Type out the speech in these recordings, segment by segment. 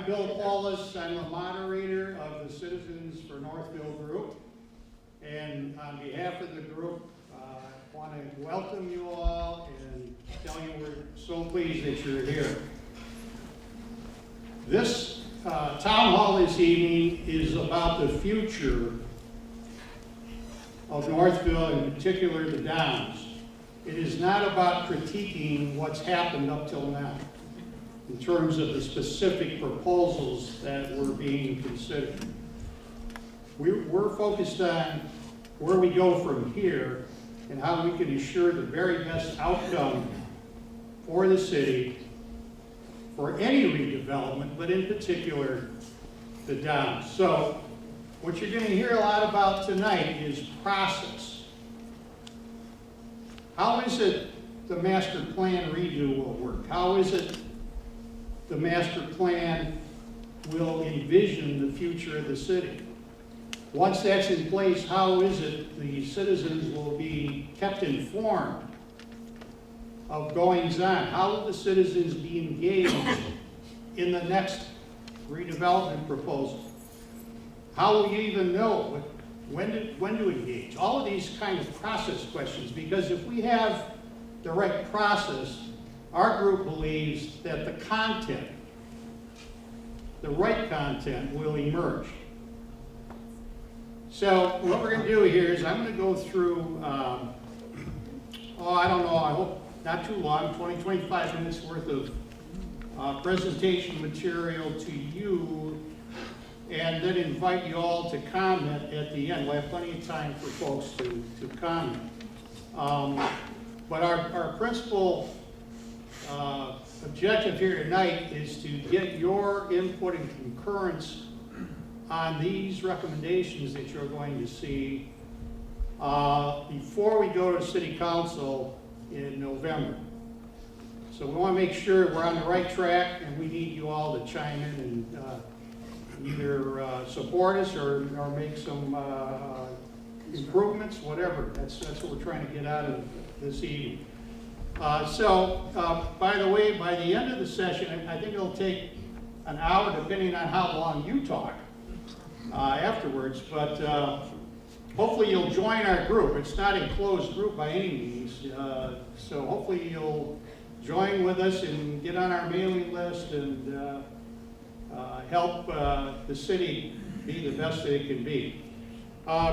Bill Paulus. I'm the moderator of the Citizens for Northville group. And on behalf of the group, I want to welcome you all and tell you we're so pleased that you're here. This town hall this evening is about the future of Northville, in particular the Downs. It is not about critiquing what's happened up till now in terms of the specific proposals that were being considered. We're focused on where we go from here and how we can ensure the very best outcome for the city, for any redevelopment, but in particular, the Downs. So, what you're going to hear a lot about tonight is process. How is it the master plan redo will work? How is it the master plan will envision the future of the city? Once that's in place, how is it the citizens will be kept informed of goings on? How will the citizens be engaged in the next redevelopment proposal? How will you even know when to engage? All of these kind of process questions, because if we have the right process, our group believes that the content, the right content, will emerge. So what we're going to do here is I'm going to go through, I don't know, I hope not too long, 25 minutes worth of presentation material to you, and then invite you all to comment at the end. We'll have plenty of time for folks to comment. But our principal objective here tonight is to get your input and concurrence on these recommendations that you're going to see before we go to City Council in November. So we want to make sure we're on the right track, and we need you all to chime in and either support us or make some improvements, whatever. That's what we're trying to get out of this evening. By the way, by the end of the session, I think it'll take an hour, depending on how long you talk afterwards, but hopefully you'll join our group. It's not a closed group by any means, so hopefully you'll join with us and get on our mailing list and help the city be the best that it can be.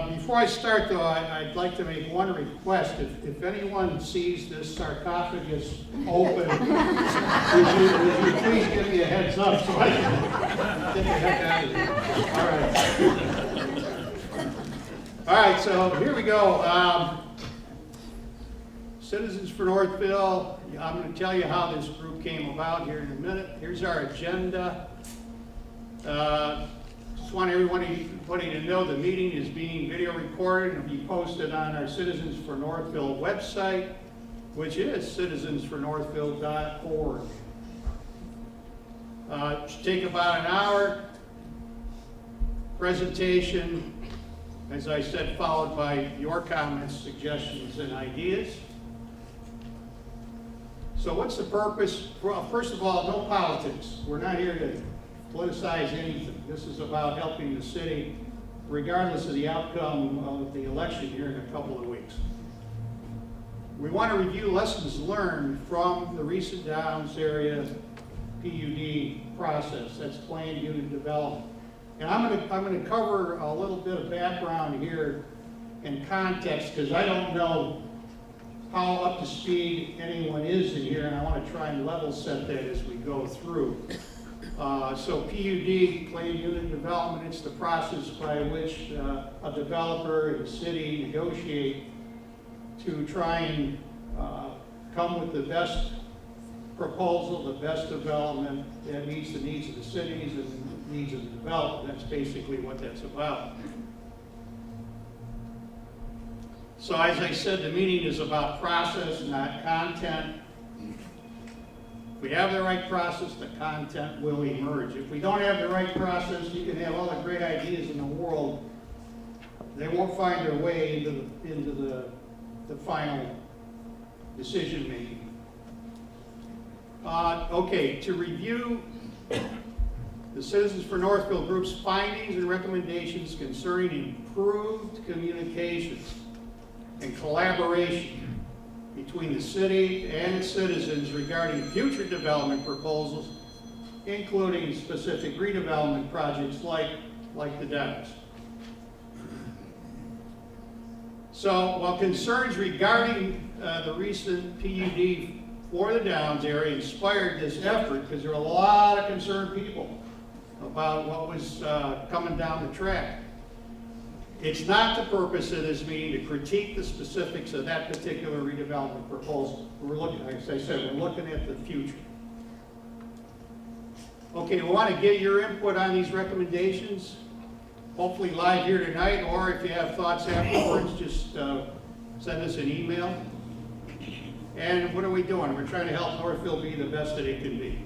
Before I start, though, I'd like to make one request. If anyone sees this sarcophagus open, would you please give me a heads up so I can get the heck out of here? All right, so here we go. Citizens for Northville, I'm going to tell you how this group came about here in a minute. Here's our agenda. Just want everybody to know the meeting is being video recorded and will be posted on our Citizens for Northville website, which is citizensfornorthville.org. It should take about an hour. Presentation, as I said, followed by your comments, suggestions, and ideas. So what's the purpose? Well, first of all, no politics. We're not here to politicize anything. This is about helping the city, regardless of the outcome of the election here in a couple of weeks. We want to review lessons learned from the recent Downs area PUD process. That's planned unit development. And I'm going to cover a little bit of background here and context, because I don't know how up to speed anyone is in here, and I want to try and level set that as we go through. So PUD, planned unit development, it's the process by which a developer and the city negotiate to try and come with the best proposal, the best development that meets the needs of the cities and the needs of the development. That's basically what that's about. So as I said, the meeting is about process, not content. If we have the right process, the content will emerge. If we don't have the right process, you can have all the great ideas in the world. They won't find their way into the final decision making. Okay, to review The Citizens for Northville Group's findings and recommendations concerning improved communications and collaboration between the city and its citizens regarding future development proposals, including specific redevelopment projects like the Downs. So while concerns regarding the recent PUD for the Downs area inspired this effort, because there are a lot of concerned people about what was coming down the track. It's not the purpose of this meeting to critique the specifics of that particular redevelopment proposal. We're looking, like I said, we're looking at the future. Okay, we want to get your input on these recommendations, hopefully live here tonight, or if you have thoughts afterwards, just send us an email. And what are we doing? We're trying to help Northville be the best that it can be.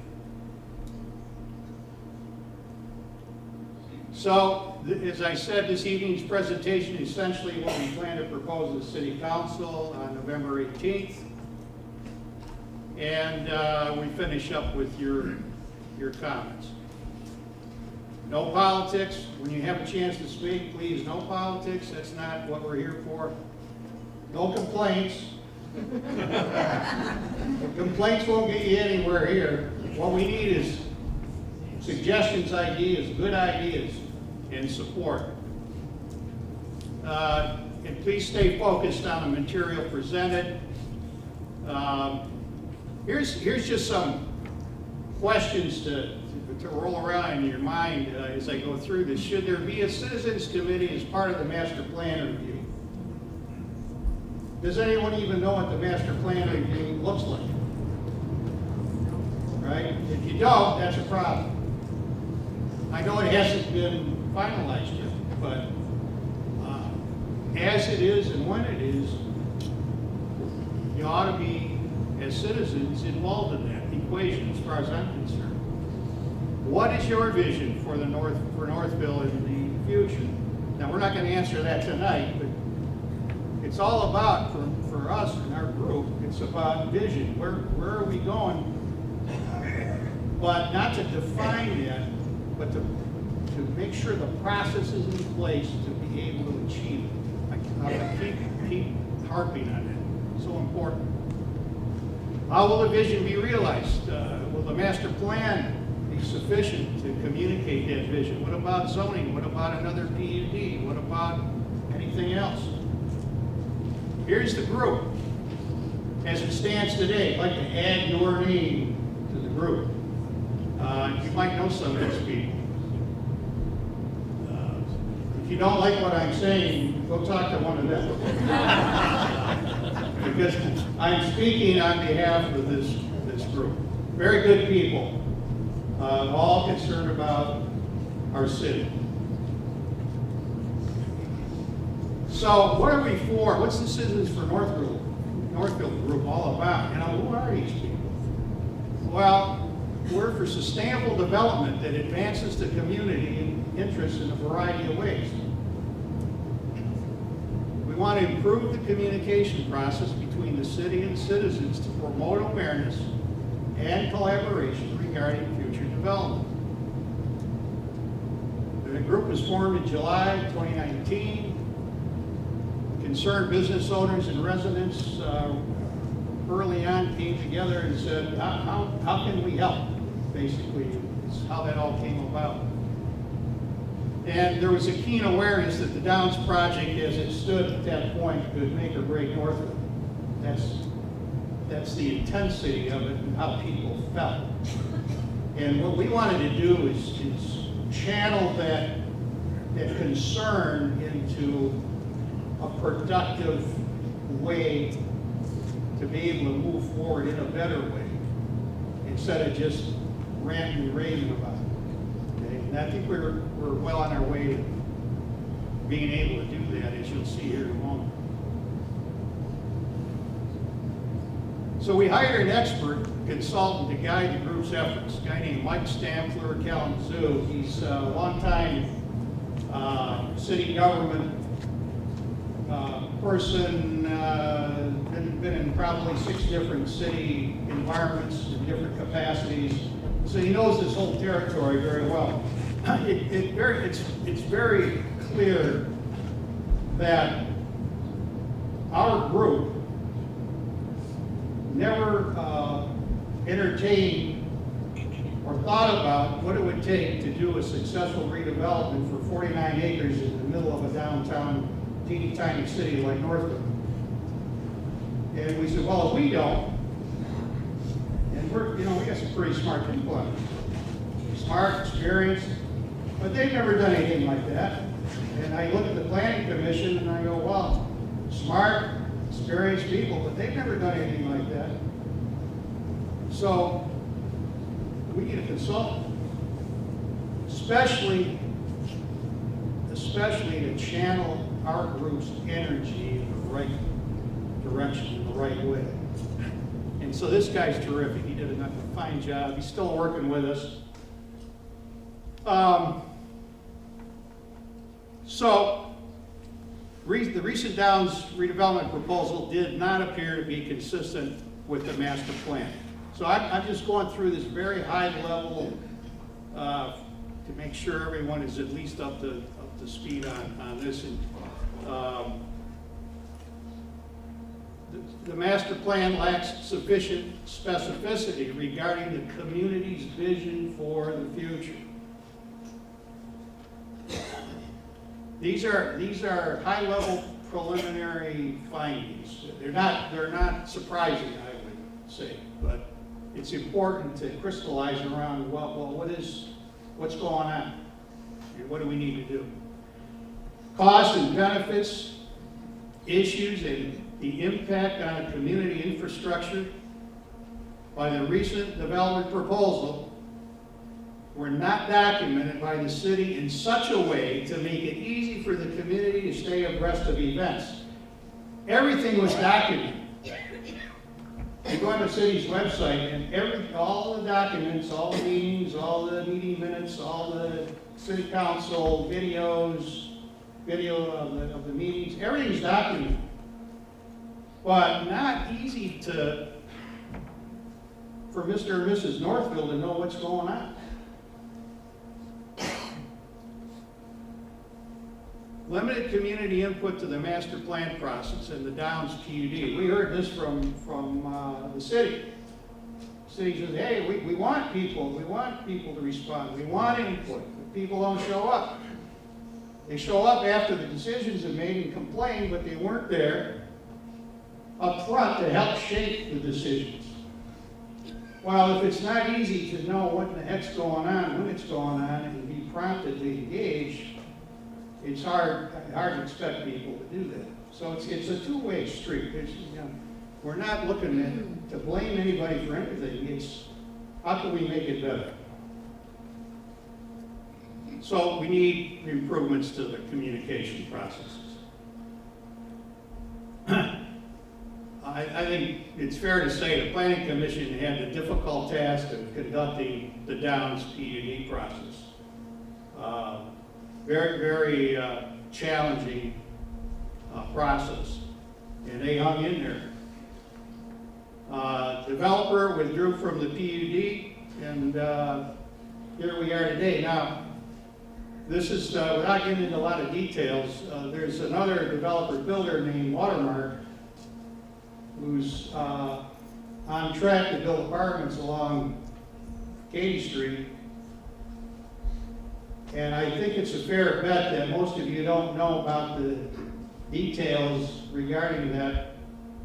So, as I said, this evening's presentation is essentially what we plan to propose to the City Council on November 18th. And we finish up with your comments. No politics. When you have a chance to speak, please, no politics. That's not what we're here for. No complaints. Complaints won't get you anywhere here. What we need is suggestions, ideas, good ideas, and support. And please stay focused on the material presented. Here's just some questions to roll around in your mind as I go through this. Should there be a citizens committee as part of the master plan review? Does anyone even know what the master plan review looks like? Right? If you don't, that's a problem. I know it hasn't been finalized yet, but as it is and when it is, you ought to be, as citizens, involved in that equation as far as I'm concerned. What is your vision for Northville in the future? Now, we're not going to answer that tonight, but it's all about, for us and our group, it's about vision. Where are we going? But not to define that, but to make sure the process is in place to be able to achieve it. I keep harping on that. So important. How will the vision be realized? Will the master plan be sufficient to communicate that vision? What about zoning? What about another PUD? What about anything else? Here's the group. As it stands today, I'd like to add your name to the group. You might know some of these people. If you don't like what I'm saying, go talk to one of them. Because I'm speaking on behalf of this group. Very good people, all concerned about our city. So what are we for? What's the Citizens for Northville group all about? You know, who are these people? Well, we're for sustainable development that advances the community and interests in a variety of ways. We want to improve the communication process between the city and citizens to promote awareness and collaboration regarding future development. The group was formed in July 2019. Concerned business owners and residents early on came together and said, how can we help? Basically, is how that all came about. And there was a keen awareness that the Downs project, as it stood at that point, could make or break Northville. That's the intensity of it and how people felt. And what we wanted to do is channel that concern into a productive way to be able to move forward in a better way instead of just ranting and raving about it. Okay? And I think we're well on our way to being able to do that, as you'll see here in a moment. So we hired an expert consultant to guide the group's efforts, a guy named Mike Stamfler, Kalamazoo. He's a longtime city government person, been in probably 6 different city environments in different capacities, So he knows this whole territory very well. It's very clear that our group never entertained or thought about what it would take to do a successful redevelopment for 49 acres in the middle of a downtown teeny tiny city like Northville. And we said, well, if we don't, and we got some pretty smart people on it. Smart, experienced, but they've never done anything like that. And I look at the planning commission and I go, well, smart, experienced people, but they've never done anything like that. So we need a consultant, especially to channel our group's energy in the right direction, in the right way. And so this guy's terrific. He did a fine job. He's still working with us. So the recent Downs redevelopment proposal did not appear to be consistent with the master plan. So I'm just going through this very high level to make sure everyone is at least up to speed on this. And, the master plan lacks sufficient specificity regarding the community's vision for the future. These are high-level preliminary findings. They're not surprising, I would say, but it's important to crystallize around what's going on and what do we need to do. Costs and benefits, issues, and the impact on community infrastructure by the recent development proposal were not documented by the city in such a way to make it easy for the community to stay abreast of events. Everything was documented. You go on the city's website and all the documents, all the meetings, all the meeting minutes, all the city council video of the meetings, everything's documented. But not easy for Mr. and Mrs. Northville to know what's going on. Limited community input to the master plan process and the Downs PUD. We heard this from the city. The city says, hey, we want people to respond. We want input. But people don't show up. They show up after the decisions are made and complain, but they weren't there up front to help shape the decisions. Well, if it's not easy to know what the heck's going on, when it's going on, and be prompted to engage, it's hard to expect people to do that. So it's a two-way street. We're not looking to blame anybody for anything. It's how can we make it better? So we need improvements to the communication processes. I think it's fair to say the Planning Commission had the difficult task of conducting the Downs PUD process. Very, very challenging process, and they hung in there. Developer withdrew from the PUD, and here we are today. Now, this is, without getting into a lot of details, there's another developer builder named Watermark who's on track to build apartments along Katy Street. And I think it's a fair bet that most of you don't know about the details regarding that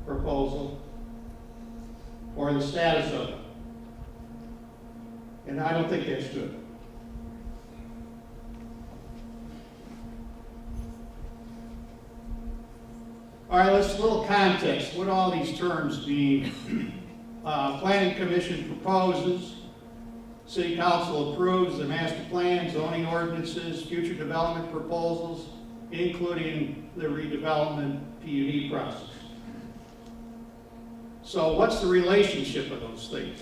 proposal or the status of it. And I don't think that's good. All right, let's a little context. What all these terms mean. Planning Commission proposes, City Council approves the master plan, zoning ordinances, future development proposals, including the redevelopment PUD process. So what's the relationship of those things?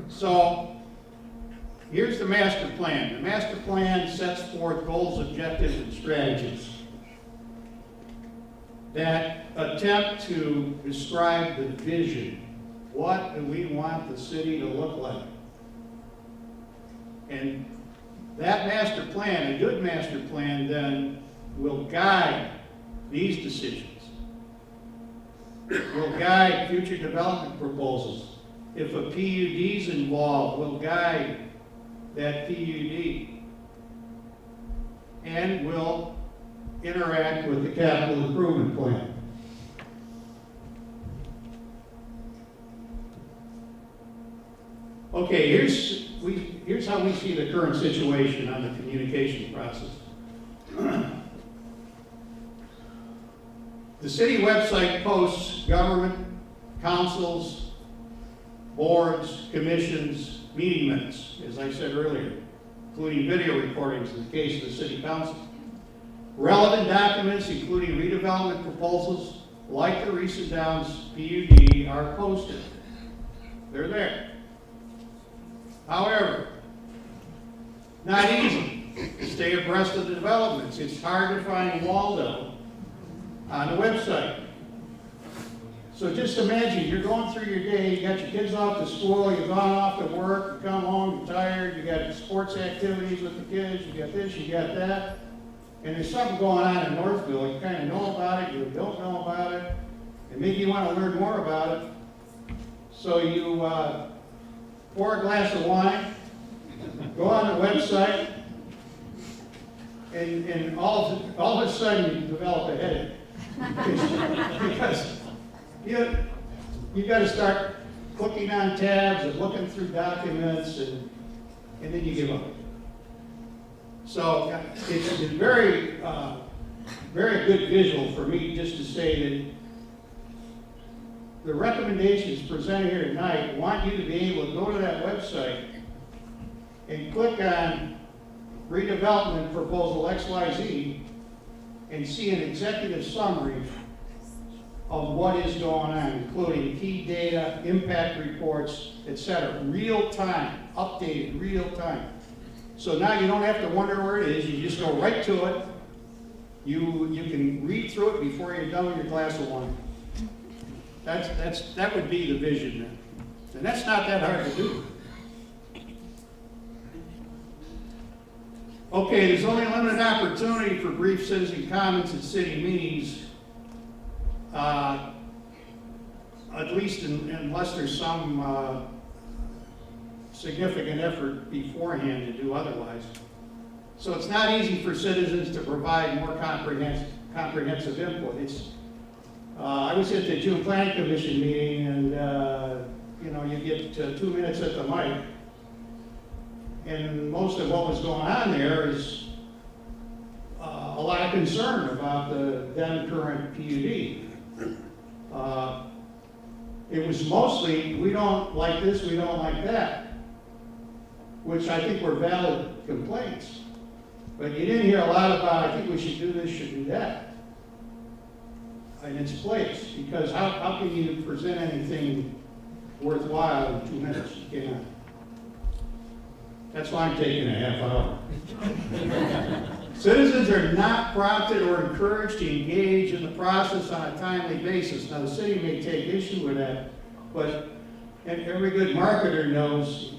So here's the master plan. The master plan sets forth goals, objectives, and strategies that attempt to describe the vision. What do we want the city to look like? And that master plan, a good master plan, then will guide these decisions. Will guide future development proposals. If a PUD is involved, will guide that PUD. And will interact with the capital improvement plan. Okay, here's how we see the current situation on the communication process. The city website posts government, councils, boards, commissions, meeting minutes, as I said earlier, including video recordings in the case of the city council. Relevant documents, including redevelopment proposals, like the recent Downs PUD, are posted. They're there. However, not easy to stay abreast of the developments. It's hard to find Waldo on the website. So just imagine, you're going through your day, you got your kids off to school, you've gone off to work, you come home, you're tired, you got sports activities with the kids, you got this, you got that, and there's something going on in Northville. You kind of know about it, you don't know about it, and maybe you want to learn more about it. So you pour a glass of wine, go on the website, and all of a sudden you develop a headache. Because you got to start clicking on tabs and looking through documents, and then you give up. So it's a very, very good visual for me just to say that the recommendations presented here tonight want you to be able to go to that website and click on redevelopment proposal XYZ and see an executive summary of what is going on, including key data, impact reports, etc. Real time, updated real time. So now you don't have to wonder where it is, you just go right to it. You can read through it before you're done with your glass of wine. That would be the vision then. And that's not that hard to do. Okay, there's only limited opportunity for brief citizen comments at city meetings, at least unless there's some significant effort beforehand to do otherwise. So it's not easy for citizens to provide more comprehensive input. I was at the June Planning Commission meeting, and you get 2 minutes at the mic, and most of what was going on there is a lot of concern about the then current PUD. It was mostly, we don't like this, we don't like that, which I think were valid complaints. But you didn't hear a lot about, I think we should do this, should do that, in its place. Because how can you present anything worthwhile in 2 minutes? You cannot. That's why I'm taking a half hour. Citizens are not prompted or encouraged to engage in the process on a timely basis. Now, the city may take issue with that, but every good marketer knows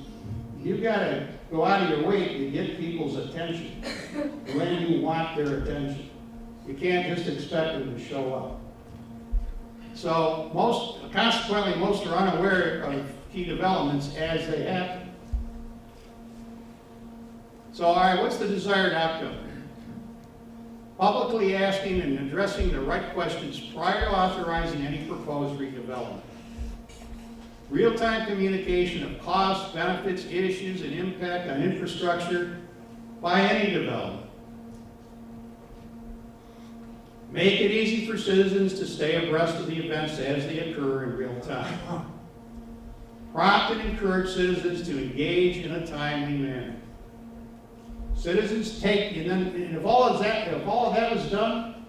you've got to go out of your way to get people's attention when you want their attention. You can't just expect them to show up. So consequently, most are unaware of key developments as they happen. So, all right, what's the desired outcome? Publicly asking and addressing the right questions prior to authorizing any proposed redevelopment. Real-time communication of costs, benefits, issues, and impact on infrastructure by any development. Make it easy for citizens to stay abreast of the events as they occur in real time. Prompt and encourage citizens to engage in a timely manner. Citizens take, and if all of that was done,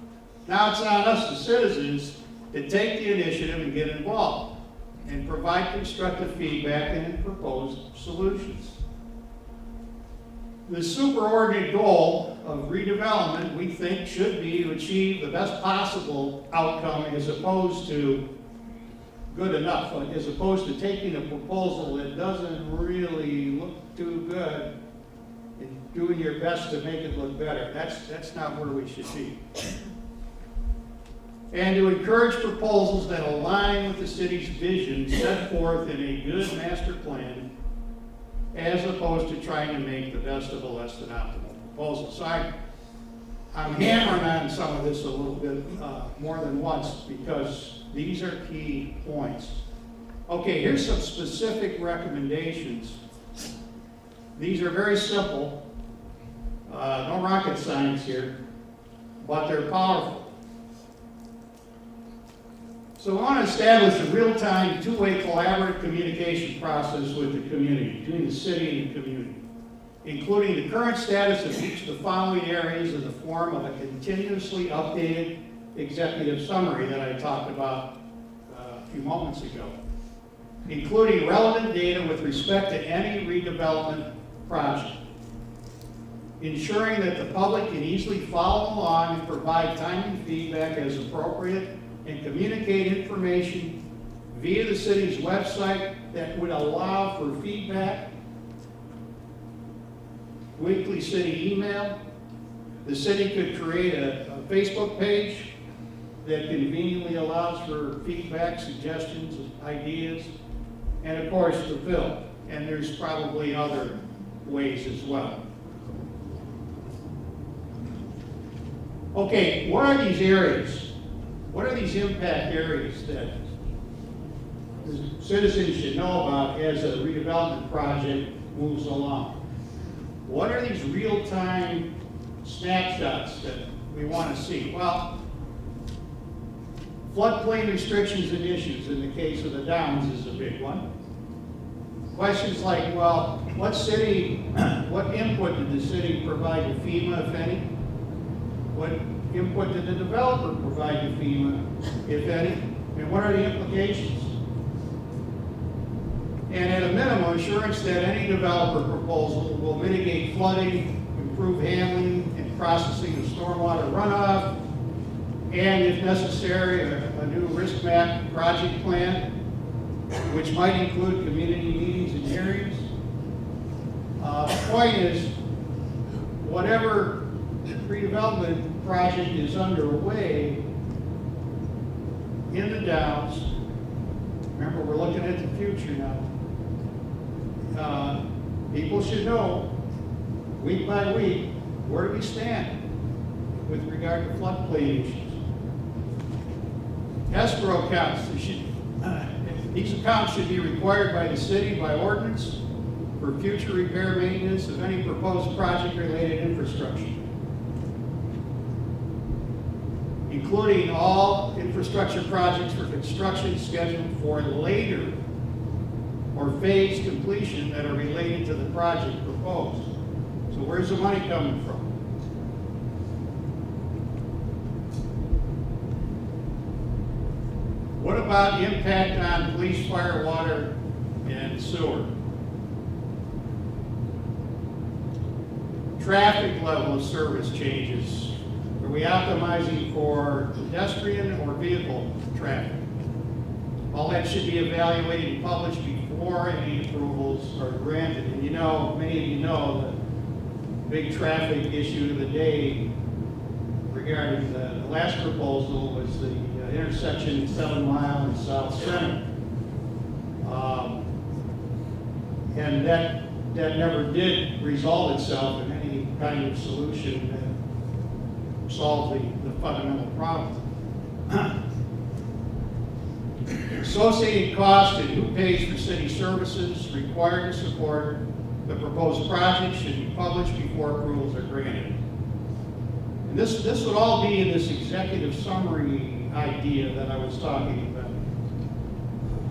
now it's on us, the citizens, to take the initiative and get involved and provide constructive feedback and propose solutions. The superordinate goal of redevelopment, we think, should be to achieve the best possible outcome as opposed to good enough, as opposed to taking a proposal that doesn't really look too good and doing your best to make it look better. That's not where we should be. And to encourage proposals that align with the city's vision set forth in a good master plan, as opposed to trying to make the best of a less than optimal proposal. So I'm hammering on some of this a little bit more than once because these are key points. Okay, here's some specific recommendations. These are very simple, no rocket science here, but they're powerful. So we want to establish a real-time, two-way collaborative communication process with the community, between the city and the community, including the current status of each of the following areas in the form of a continuously updated executive summary that I talked about a few moments ago, including relevant data with respect to any redevelopment project, ensuring that the public can easily follow along and provide timely feedback as appropriate, and communicate information via the city's website that would allow for feedback, weekly city email. The city could create a Facebook page that conveniently allows for feedback, suggestions, ideas, and of course the film. And there's probably other ways as well. Okay, what are these areas? What are these impact areas that citizens should know about as a redevelopment project moves along? What are these real-time snapshots that we want to see? Well, floodplain restrictions and issues in the case of the Downs is a big one. Questions like, well, what input did the city provide to FEMA, if any? What input did the developer provide to FEMA, if any? And what are the implications? And at a minimum, assurance that any developer proposal will mitigate flooding, improve handling and processing of stormwater runoff, and if necessary, a new risk map project plan, which might include community meetings and hearings. The point is, whatever redevelopment project is underway in the Downs, remember we're looking at the future now, people should know week by week where do we stand with regard to floodplain issues. Escrow accounts, these accounts should be required by the city by ordinance for future repair maintenance of any proposed project-related infrastructure, including all infrastructure projects for construction scheduled for later or phased completion that are related to the project proposed. So where's the money coming from? What about the impact on police, fire, water, and sewer? Traffic level of service changes. Are we optimizing for pedestrian or vehicle traffic? All that should be evaluated and published before any approvals are granted. And you know, many of you know, the big traffic issue of the day regarding the last proposal was the intersection 7 Mile and South Center. And that never did resolve itself in any kind of solution that solved the fundamental problem. Associated costs and who pays for city services required to support the proposed project should be published before approvals are granted. And this would all be in this executive summary idea that I was talking about.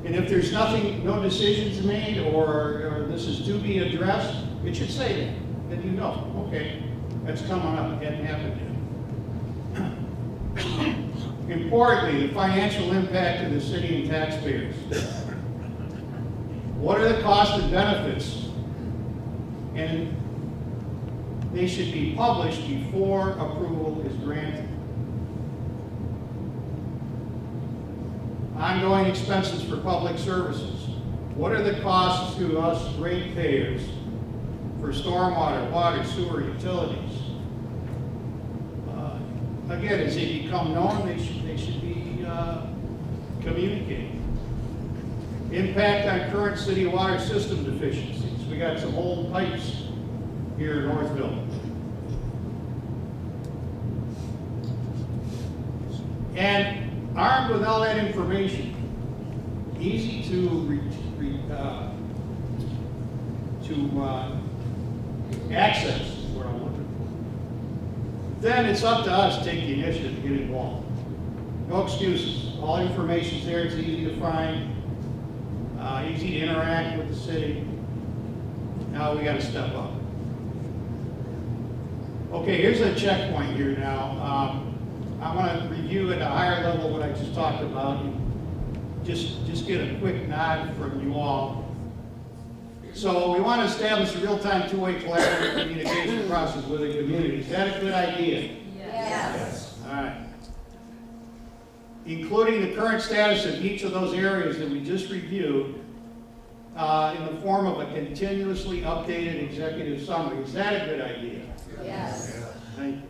And if there's no decisions made or this is to be addressed, it should say that. Then you know, okay, that's coming up, it hadn't happened yet. Importantly, the financial impact to the city and taxpayers. What are the costs and benefits? And they should be published before approval is granted. Ongoing expenses for public services. What are the costs to us ratepayers for stormwater, water, sewer, utilities? Again, as they become known, they should be communicated. Impact on current city water system deficiencies. We got some old pipes here in Northville. And armed with all that information, easy to access is what I'm looking for. Then it's up to us to take the initiative to get involved. No excuses. All information's there. It's easy to find, easy to interact with the city. Now we got to step up. Okay, here's a checkpoint here now. I want to review at a higher level what I just talked about. Just get a quick nod from you all. So we want to establish a real-time two-way collaborative communication process with the community. Is that a good idea? Yes. All right. Including the current status of each of those areas that we just reviewed in the form of a continuously updated executive summary. Is that a good idea? Yes. Thank you.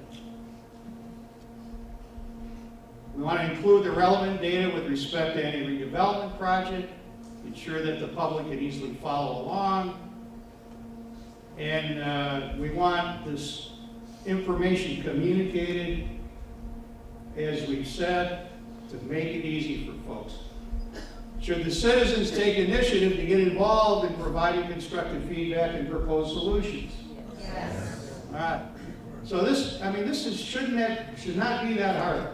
We want to include the relevant data with respect to any redevelopment project, ensure that the public can easily follow along, and we want this information communicated, as we've said, to make it easy for folks. Should the citizens take initiative to get involved in providing constructive feedback and propose solutions? Yes. All right. So this, I mean, should not be that hard.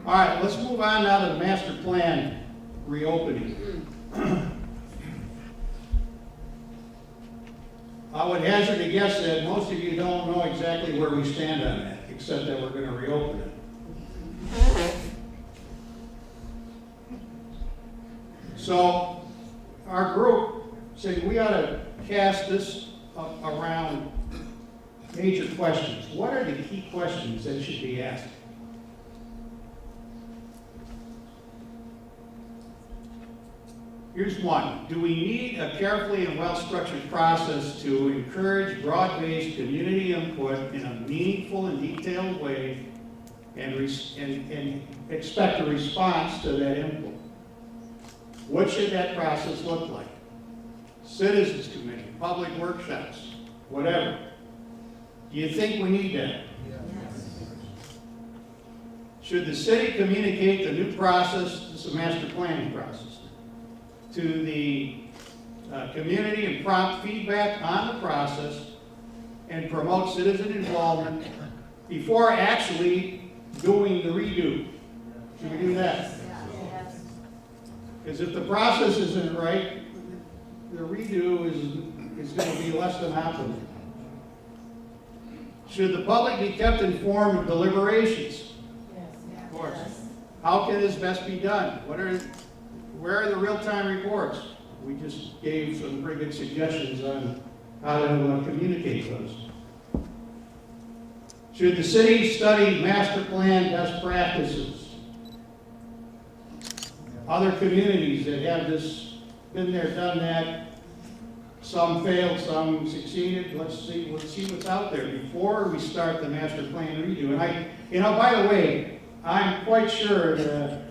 All right, let's move on now to the master plan reopening. I would hazard a guess that most of you don't know exactly where we stand on that, except that we're going to reopen it. So our group said we ought to cast this around major questions. What are the key questions that should be asked? Here's one. Do we need a carefully and well-structured process to encourage broad-based community input in a meaningful and detailed way and expect a response to that input? What should that process look like? Citizens committee, public workshops, whatever. Do you think we need that? Yes. Should the city communicate the new process, this is a master planning process, to the community and prompt feedback on the process and promote citizen involvement before actually doing the redo? Should we do that? Yes. Because if the process isn't right, the redo is going to be less than optimal. Should the public be kept informed of deliberations? Yes. Of course. How can this best be done? Where are the real-time reports? We just gave some pretty good suggestions on how to communicate those. Should the city study master plan best practices? Other communities that have this, been there, done that, some failed, some succeeded. Let's see what's out there before we start the master plan redo. And by the way, I'm quite sure that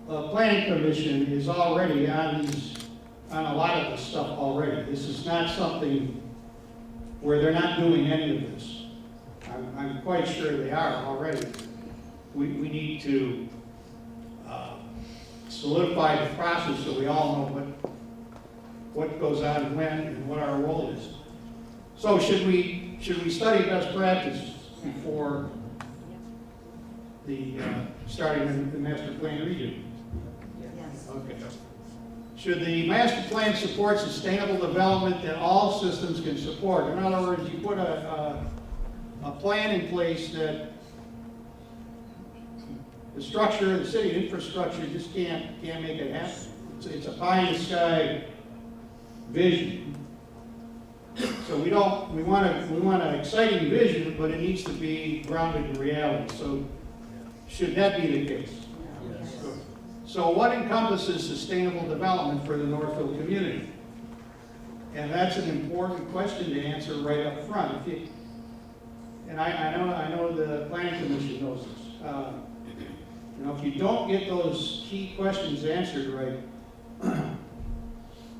the planning commission is already on a lot of this stuff already. This is not something where they're not doing any of this. I'm quite sure they are already. We need to solidify the process so we all know what goes on when and what our role is. So should we study best practices before the starting the master plan redo? Yes. Okay. Should the master plan support sustainable development that all systems can support? In other words, you put a plan in place that the structure of the city, infrastructure, just can't make it happen. It's a pie in the sky vision, So we want an exciting vision, but it needs to be grounded in reality. So should that be the case? So what encompasses sustainable development for the Northville community? And that's an important question to answer right up front. And I know the planning commission knows this. If you don't get those key questions answered right,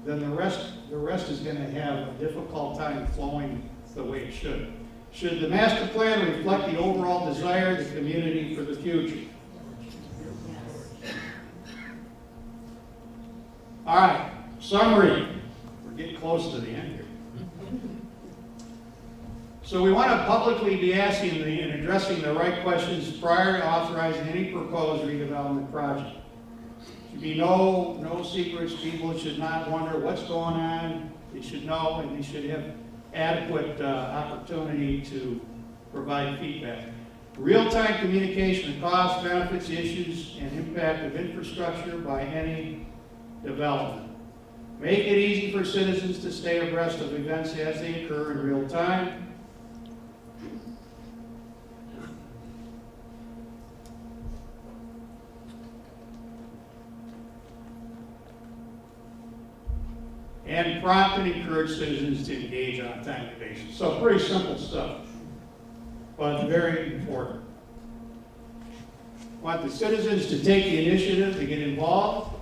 then the rest is going to have a difficult time flowing the way it should. Should the master plan reflect the overall desire of the community for the future? All right, summary. We're getting close to the end here. So we want to publicly be asking and addressing the right questions prior to authorizing any proposed redevelopment project. Should be no secrets. People should not wonder what's going on. They should know, and they should have adequate opportunity to provide feedback. Real-time communication of costs, benefits, issues, and impact of infrastructure by any development. Make it easy for citizens to stay abreast of events as they occur in real time. And prompt and encourage citizens to engage on a timely basis. So pretty simple stuff, but very important. Want the citizens to take the initiative to get involved.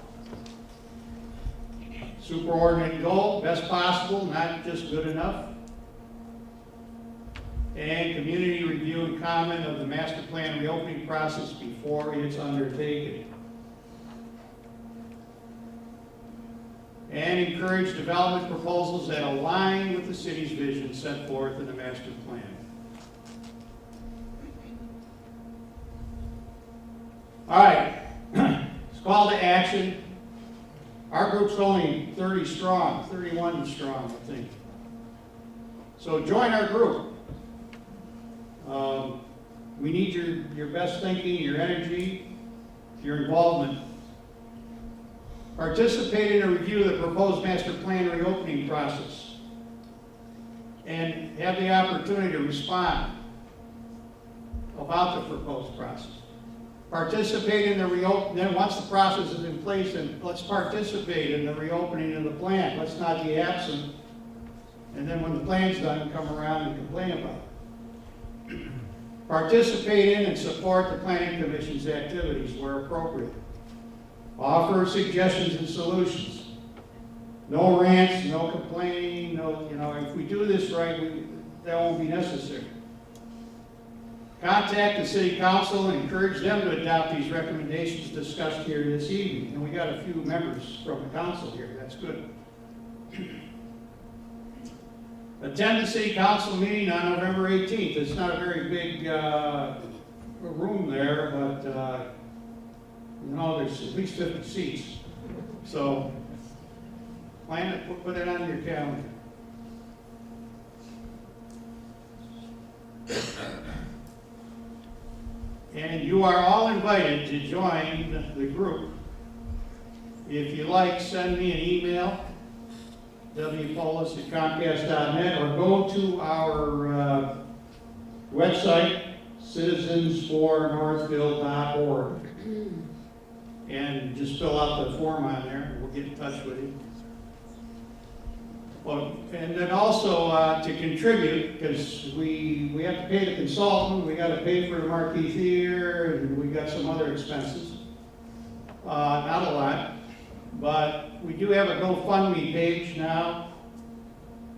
Superordinate goal, best possible, not just good enough. And community review and comment of the master plan reopening process before it's undertaken. And encourage development proposals that align with the city's vision set forth in the master plan. All right, it's call to action. Our group's only 30 strong, 31 strong, I think. So join our group. We need your best thinking, your energy, your involvement. Participate in a review of the proposed master plan reopening process and have the opportunity to respond about the proposed process. Participate in the then once the process is in place, then let's participate in the reopening of the plan. Let's not be absent. And then when the plan's done, come around and complain about it. Participate in and support the Planning Commission's activities where appropriate. Offer suggestions and solutions. No rants, no complaining, if we do this right, that won't be necessary. Contact the City Council and encourage them to adopt these recommendations discussed here this evening. And we got a few members from the council here, that's good. Attend the City Council meeting on November 18th. It's not a very big room there, but there's at least 50 seats. So plan it, put it on your calendar. And you are all invited to join the group. If you like, send me an email, wpolis@comcast.net, or go to our website, citizensfornorthville.org, and just fill out the form on there, and we'll get in touch with you. Well, and then also to contribute, because we have to pay the consultant, we got to pay for the Marquee Theater, and we got some other expenses. Not a lot, but we do have a GoFundMe page now.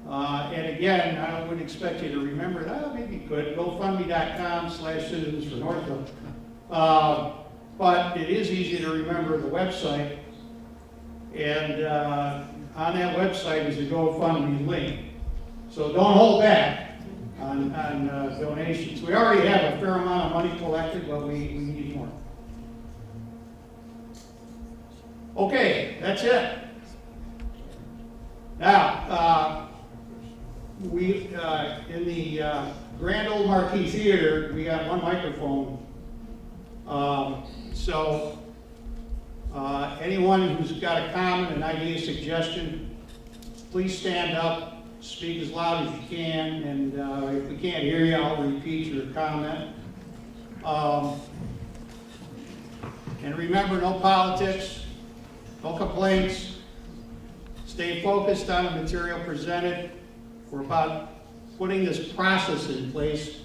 And again, I would expect you to remember that. Maybe you could. GoFundMe.com/citizensfornorthville. But it is easy to remember the website. And on that website is a GoFundMe link. So don't hold back on donations. We already have a fair amount of money collected, but we need more. Okay, that's it. Now, we in the Grand Old Marquee Theater, we got one microphone. So anyone who's got a comment, an idea, suggestion, please stand up speak as loud as you can, and if we can't hear you, I'll repeat your comment. And remember, no politics, no complaints. Stay focused on the material presented. We're about putting this process in place.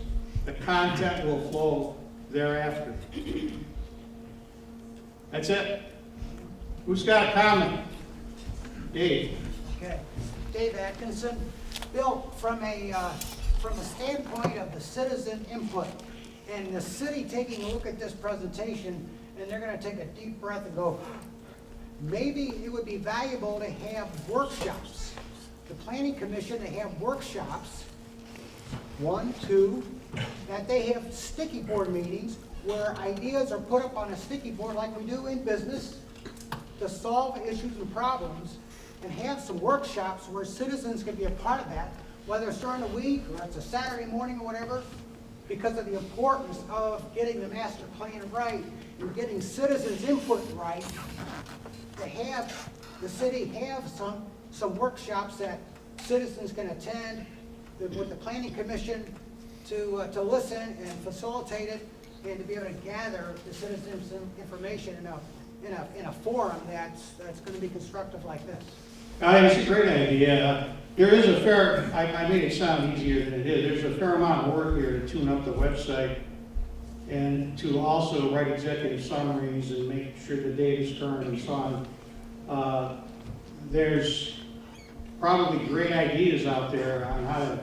The content will flow thereafter. That's it. Who's got a comment? Dave. Okay, Dave Atkinson. Bill, from a standpoint of the citizen input and the city taking a look at this presentation, and they're gonna take a deep breath and go, maybe it would be valuable to have workshops. The planning commission, they have workshops, 1, 2, that they have sticky board meetings where ideas are put up on a sticky board like we do in business to solve issues and problems, and have some workshops where citizens can be a part of that, whether it's during the week or it's a Saturday morning or whatever, because of the importance of getting the master plan right and getting citizens' input right, to have the city have some workshops that citizens can attend with the planning commission to listen and facilitate it, and to be able to gather the citizens' information in a forum that's going to be constructive like this. It's a great idea. There is a fair, I made it sound easier than it is. There's a fair amount of work here to tune up the website and to also write executive summaries and make sure the data's current and so on. There's probably great ideas out there on how to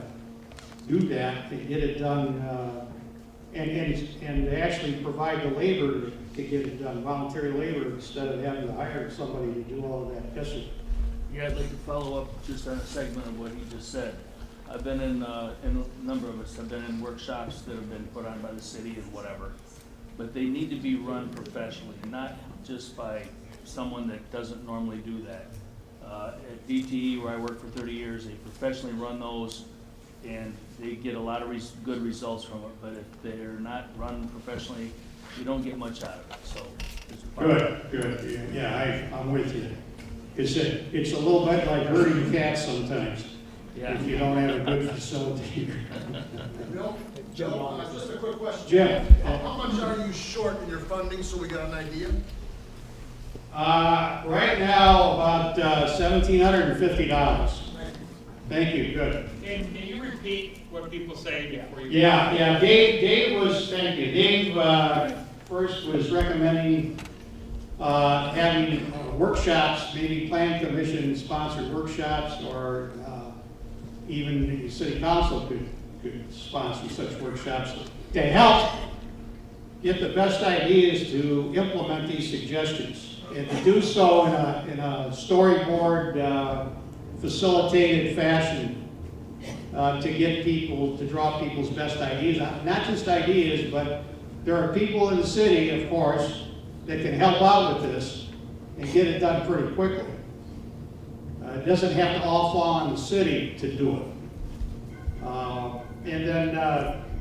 do that, to get it done, and actually provide the labor to get it done, voluntary labor, instead of having to hire somebody to do all of that. Yes, sir. Yeah, I'd like to follow up just on a segment of what he just said. I've been in a number of us have been in workshops that have been put on by the city and whatever, but they need to be run professionally, not just by someone that doesn't normally do that. At DTE, where I worked for 30 years, they professionally run those, and they get a lot of good results from it, but if they're not run professionally, you don't get much out of it, so. Good. Yeah, I'm with you. It's a little bit like herding cats sometimes, Yeah. if you don't have a good facilitator. Bill, just a quick question. Jim. How much are you short in your funding, so we got an idea? Right now, about $1,750. Thank you, good. And can you repeat what people say before you? Yeah, Dave was, thank you. Dave first was recommending having workshops, maybe plan commission sponsored workshops, or even the city council could sponsor such workshops to help get the best ideas to implement these suggestions, and to do so in a storyboard facilitated fashion, to get people, to draw people's best ideas, not just ideas, but there are people in the city, of course, that can help out with this and get it done pretty quickly. It doesn't have to all fall on the city to do it. And then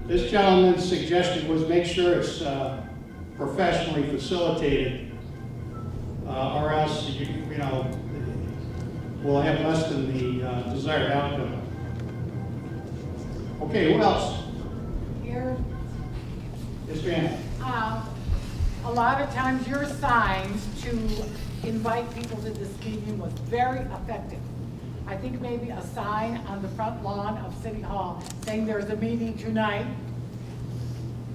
this gentleman's suggestion was make sure it's professionally facilitated, or else you know we'll have less than the desired outcome. Okay, what else? Here, Yes, ma'am. a lot of times your signs to invite people to this meeting was very effective. I think maybe a sign on the front lawn of City Hall saying there's a meeting tonight,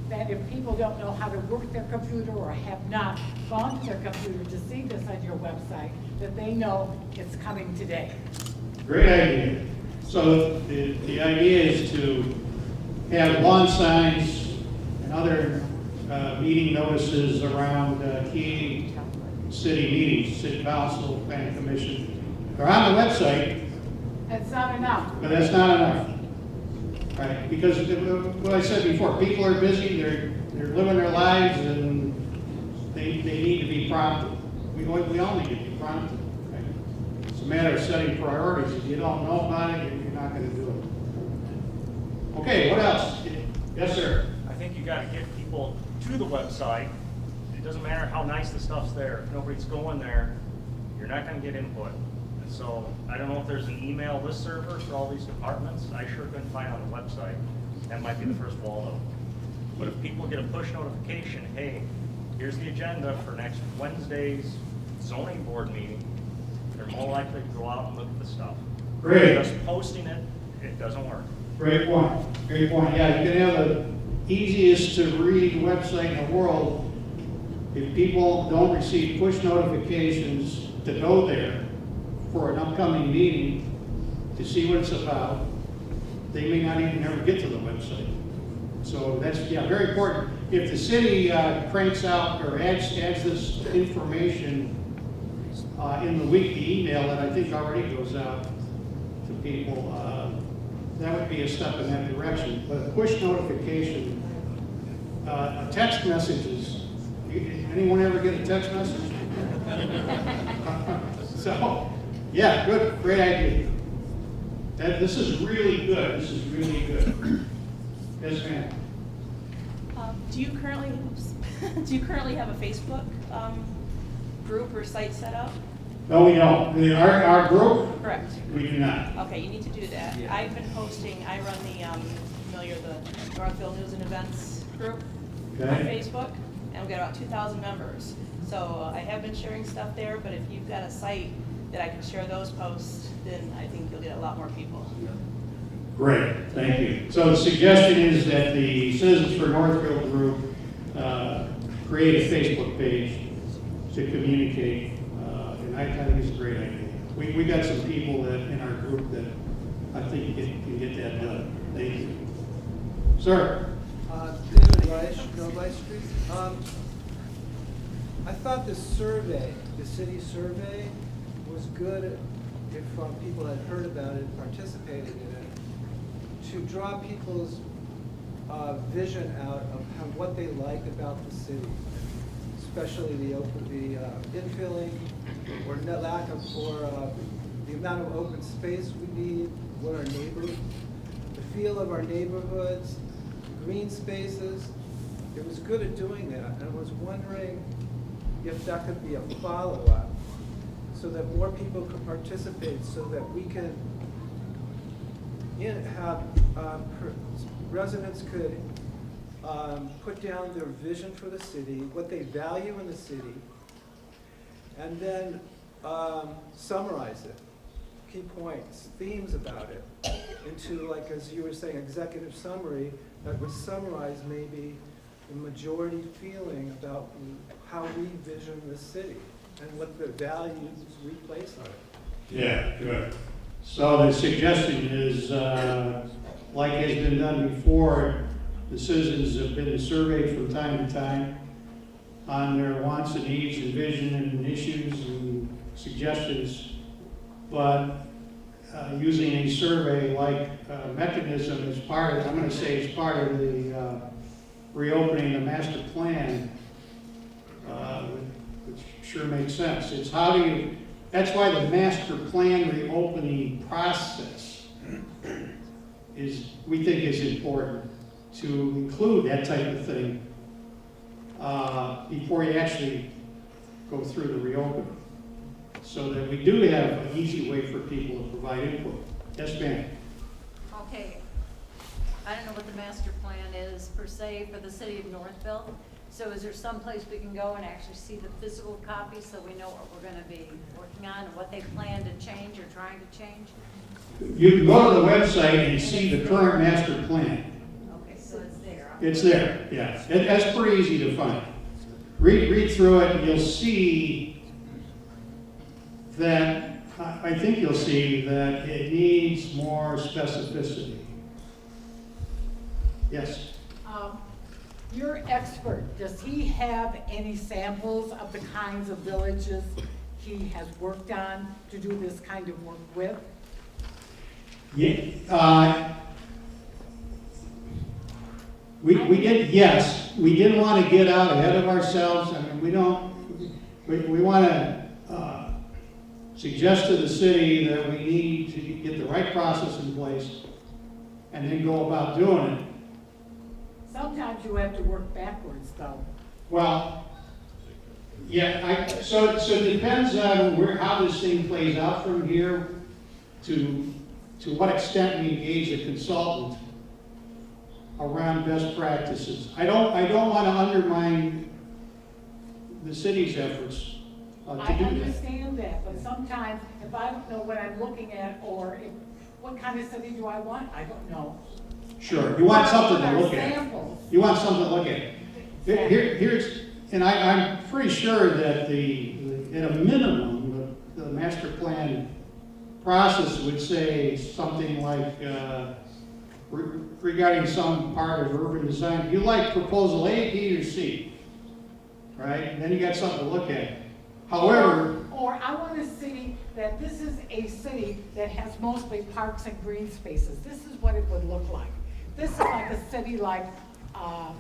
that if people don't know how to work their computer or have not gone to their computer to see this on your website, that they know it's coming today. Great idea. So the idea is to have lawn signs and other meeting notices around key city meetings, city council, planning commission. They're on the website, That's not enough. but that's not enough. Right, because what I said before, people are busy, they're living their lives, and they need to be prompted. We all need to be prompted. Right? It's a matter of setting priorities. If you don't know about it, you're not going to do it. Okay, what else? Yes, sir. I think you gotta get people to the website. It doesn't matter how nice the stuff's there. If nobody's going there, you're not gonna get input. So I don't know if there's an email listserv for all these departments. I sure couldn't find it on the website. That might be the first wall though. But if people get a push notification, hey, here's the agenda for next Wednesday's zoning board meeting, they're more likely to go out and look at the stuff. Great. Just posting it, it doesn't work. Great point. Great point. Yeah, you can have the easiest to read website in the world. If people don't receive push notifications to go there for an upcoming meeting to see what it's about, they may not even ever get to the website. So that's, yeah, very important. If the city cranks out or adds this information in the weekly email that I think already goes out to people, that would be a step in that direction. But a push notification, text messages, anyone ever get a text message? So, yeah, good, great idea. This is really good, this is really good. Yes, ma'am. Do you currently have a Facebook group or site set up? No, we don't. Our group, Correct. we do not. Okay, you need to do that. I've been hosting, I run the Northville News and Events group on Okay. Facebook, and we've got about 2,000 members. So I have been sharing stuff there, but if you've got a site that I can share those posts, then I think you'll get a lot more people. Great, thank you. So the suggestion is that the Citizens for Northville group create a Facebook page to communicate, and I think it's a great idea. We got some people that in our group that I think can get that done. Thank you. Sir? David Rice, Novi Street. I thought the survey, the city survey, was good if people had heard about it and participated in it, to draw people's vision out of what they like about the city, especially the infilling or lack of, the amount of open space we need, what our neighbors, the feel of our neighborhoods, green spaces. It was good at doing that, and I was wondering if that could be a follow-up so that more people could participate, so that we can have residents could put down their vision for the city, what they value in the city, and then summarize it, key points, themes about it, into, like, as you were saying, executive summary that would summarize maybe the majority feeling about how we vision the city and what the values we place on it. Yeah, good. So the suggestion is, like has been done before, the citizens have been surveyed from time to time on their wants and needs and vision and issues and suggestions, but using a survey-like mechanism as part of, I'm going to say as part of the reopening the master plan, which sure makes sense. It's how do you, that's why the master plan reopening process we think is important to include that type of thing before you actually go through the reopening, so that we do have an easy way for people to provide input. Yes, ma'am. Okay, I don't know what the master plan is per se for the city of Northville. So is there some place we can go and actually see the physical copy so we know what we're gonna be working on and what they plan to change or trying to change? You can go to the website and see the current master plan. Okay, so it's there. It's there, yeah. That's pretty easy to find. Read through it and you'll see that, I think you'll see that it needs more specificity. Yes? Your expert, does he have any samples of the kinds of villages he has worked on to do this kind of work with? Yeah, we did, yes. We didn't want to get out ahead of ourselves. I mean, we want to suggest to the city that we need to get the right process in place and then go about doing it. Sometimes you have to work backwards, though. Well, Yeah, so it depends on how this thing plays out from here to what extent we engage a consultant around best practices. I don't want to undermine the city's efforts to I do that. understand that, but sometimes if I don't know what I'm looking at, or what kind of city do I want, I don't know. Sure, you want something What to are look at. samples? You want something to look at. Here's, and I'm pretty sure that at a minimum, the master plan process would say something like, regarding some part of urban design, you like proposal A, B, or C, right? And then you got something to look at. However, Or I want to see that this is a city that has mostly parks and green spaces. This is what it would look like. This is like a city like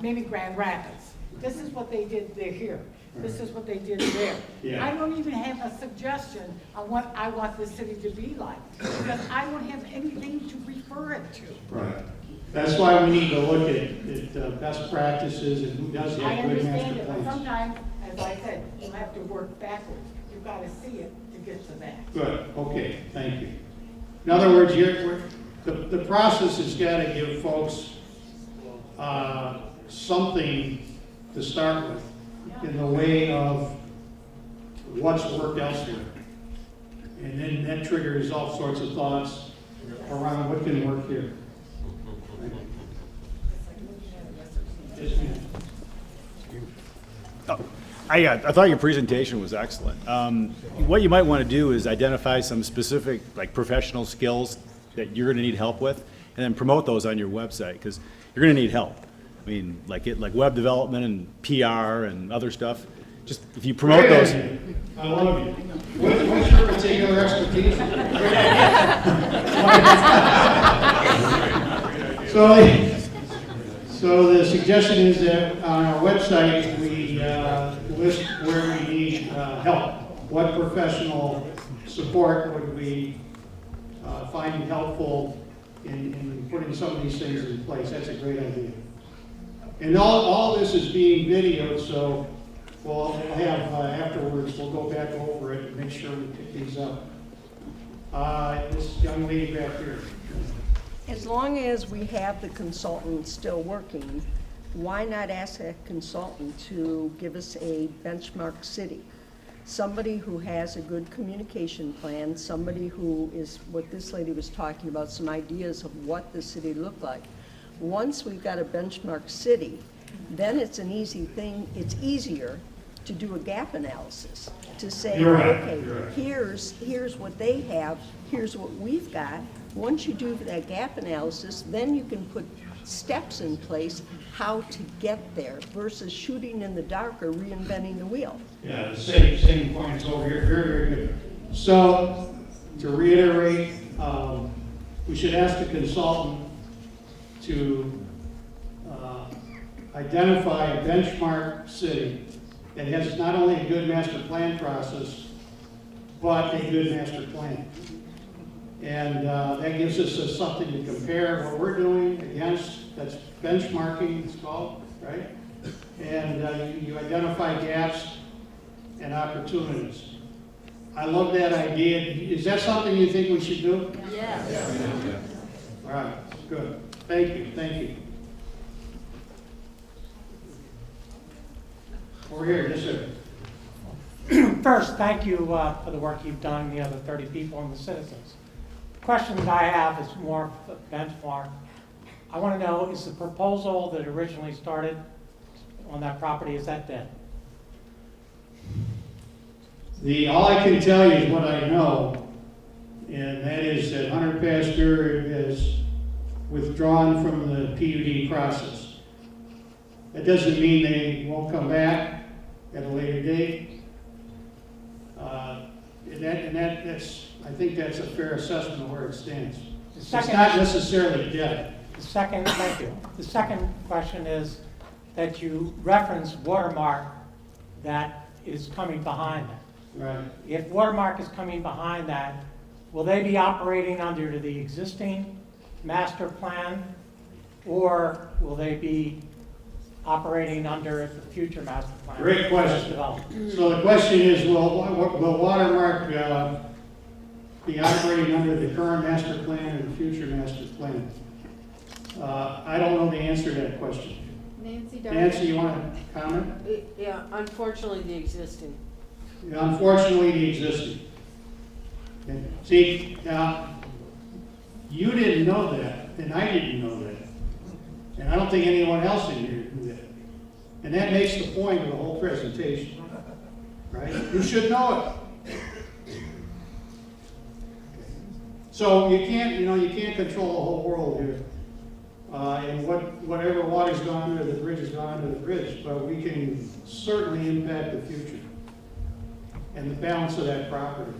maybe Grand Rapids. This is what they did there here. This is what they did there. Yeah. I don't even have a suggestion on what I want this city to be like, because I don't have anything to refer it to. right. That's why we need to look at best practices and who does I have good understand master it, but plans. sometimes, as I said, you have to work backwards. You've got to see it to get to that. Good, okay, thank you. In other words, the process has got to give folks something to start with in the way of what's worked elsewhere. And then that triggers all sorts of thoughts around what can work here. Yes, ma'am. I thought your presentation was excellent. What you might want to do is identify some specific, like, professional skills that you're going to need help with, and then promote those on your website, because you're going to need help. I mean, like web development and PR and other stuff. Just if you promote those. I love you. What's your particular expertise? So the suggestion is that on our website, we list where we need help. What professional support would we find helpful in putting some of these things in place? That's a great idea. And all this is being videoed, so we'll have, afterwards, we'll go back over it and make sure we pick these up. This young lady back here. As long as we have the consultant still working, why not ask that consultant to give us a benchmark city? Somebody who has a good communication plan, somebody who is, what this lady was talking about, some ideas of what the city looked like. Once we've got a benchmark city, then it's an easy thing, it's easier to do a gap analysis, to say, You're right, okay, you're right. here's what they have, here's what we've got. Once you do that gap analysis, then you can put steps in place how to get there versus shooting in the dark or reinventing the wheel. Yeah, the same points over here, very, very good. So, to reiterate, we should ask the consultant to identify a benchmark city that has not only a good master plan process, but a good master plan. And that gives us something to compare what we're doing against. That's benchmarking, it's called, right? And you identify gaps and opportunities. I love that idea. Is that something you think we should do? Yes. All right, good. Thank you, thank you. Over here, yes, sir. First, thank you for the work you've done, the other 30 people and the citizens. The question that I have is more of a benchmark. I want to know, is the proposal that originally started on that property, is that dead? All I can tell you is what I know, and that is that Hunter Pasture has withdrawn from the PUD process. That doesn't mean they won't come back at a later date. That's, I think that's a fair assessment of where it stands. It's not necessarily dead. Thank you. The second question is that you reference Watermark that is coming behind that. Right. If Watermark is coming behind that, will they be operating under the existing master plan, or will they be operating under the future master plan. Great question. Development. So the question is, will Watermark be operating under the current master plan or the future master plan? I don't know the answer to that question. Nancy, you want to comment? Yeah, unfortunately, the existing. Unfortunately, the existing. Okay. See, now, you didn't know that, and I didn't know that. And I don't think anyone else in here knew that. And that makes the point of the whole presentation, right? You should know it. So you can't control the whole world here. And whatever water's gone under the bridge has gone under the bridge, but we can certainly impact the future and the balance of that property.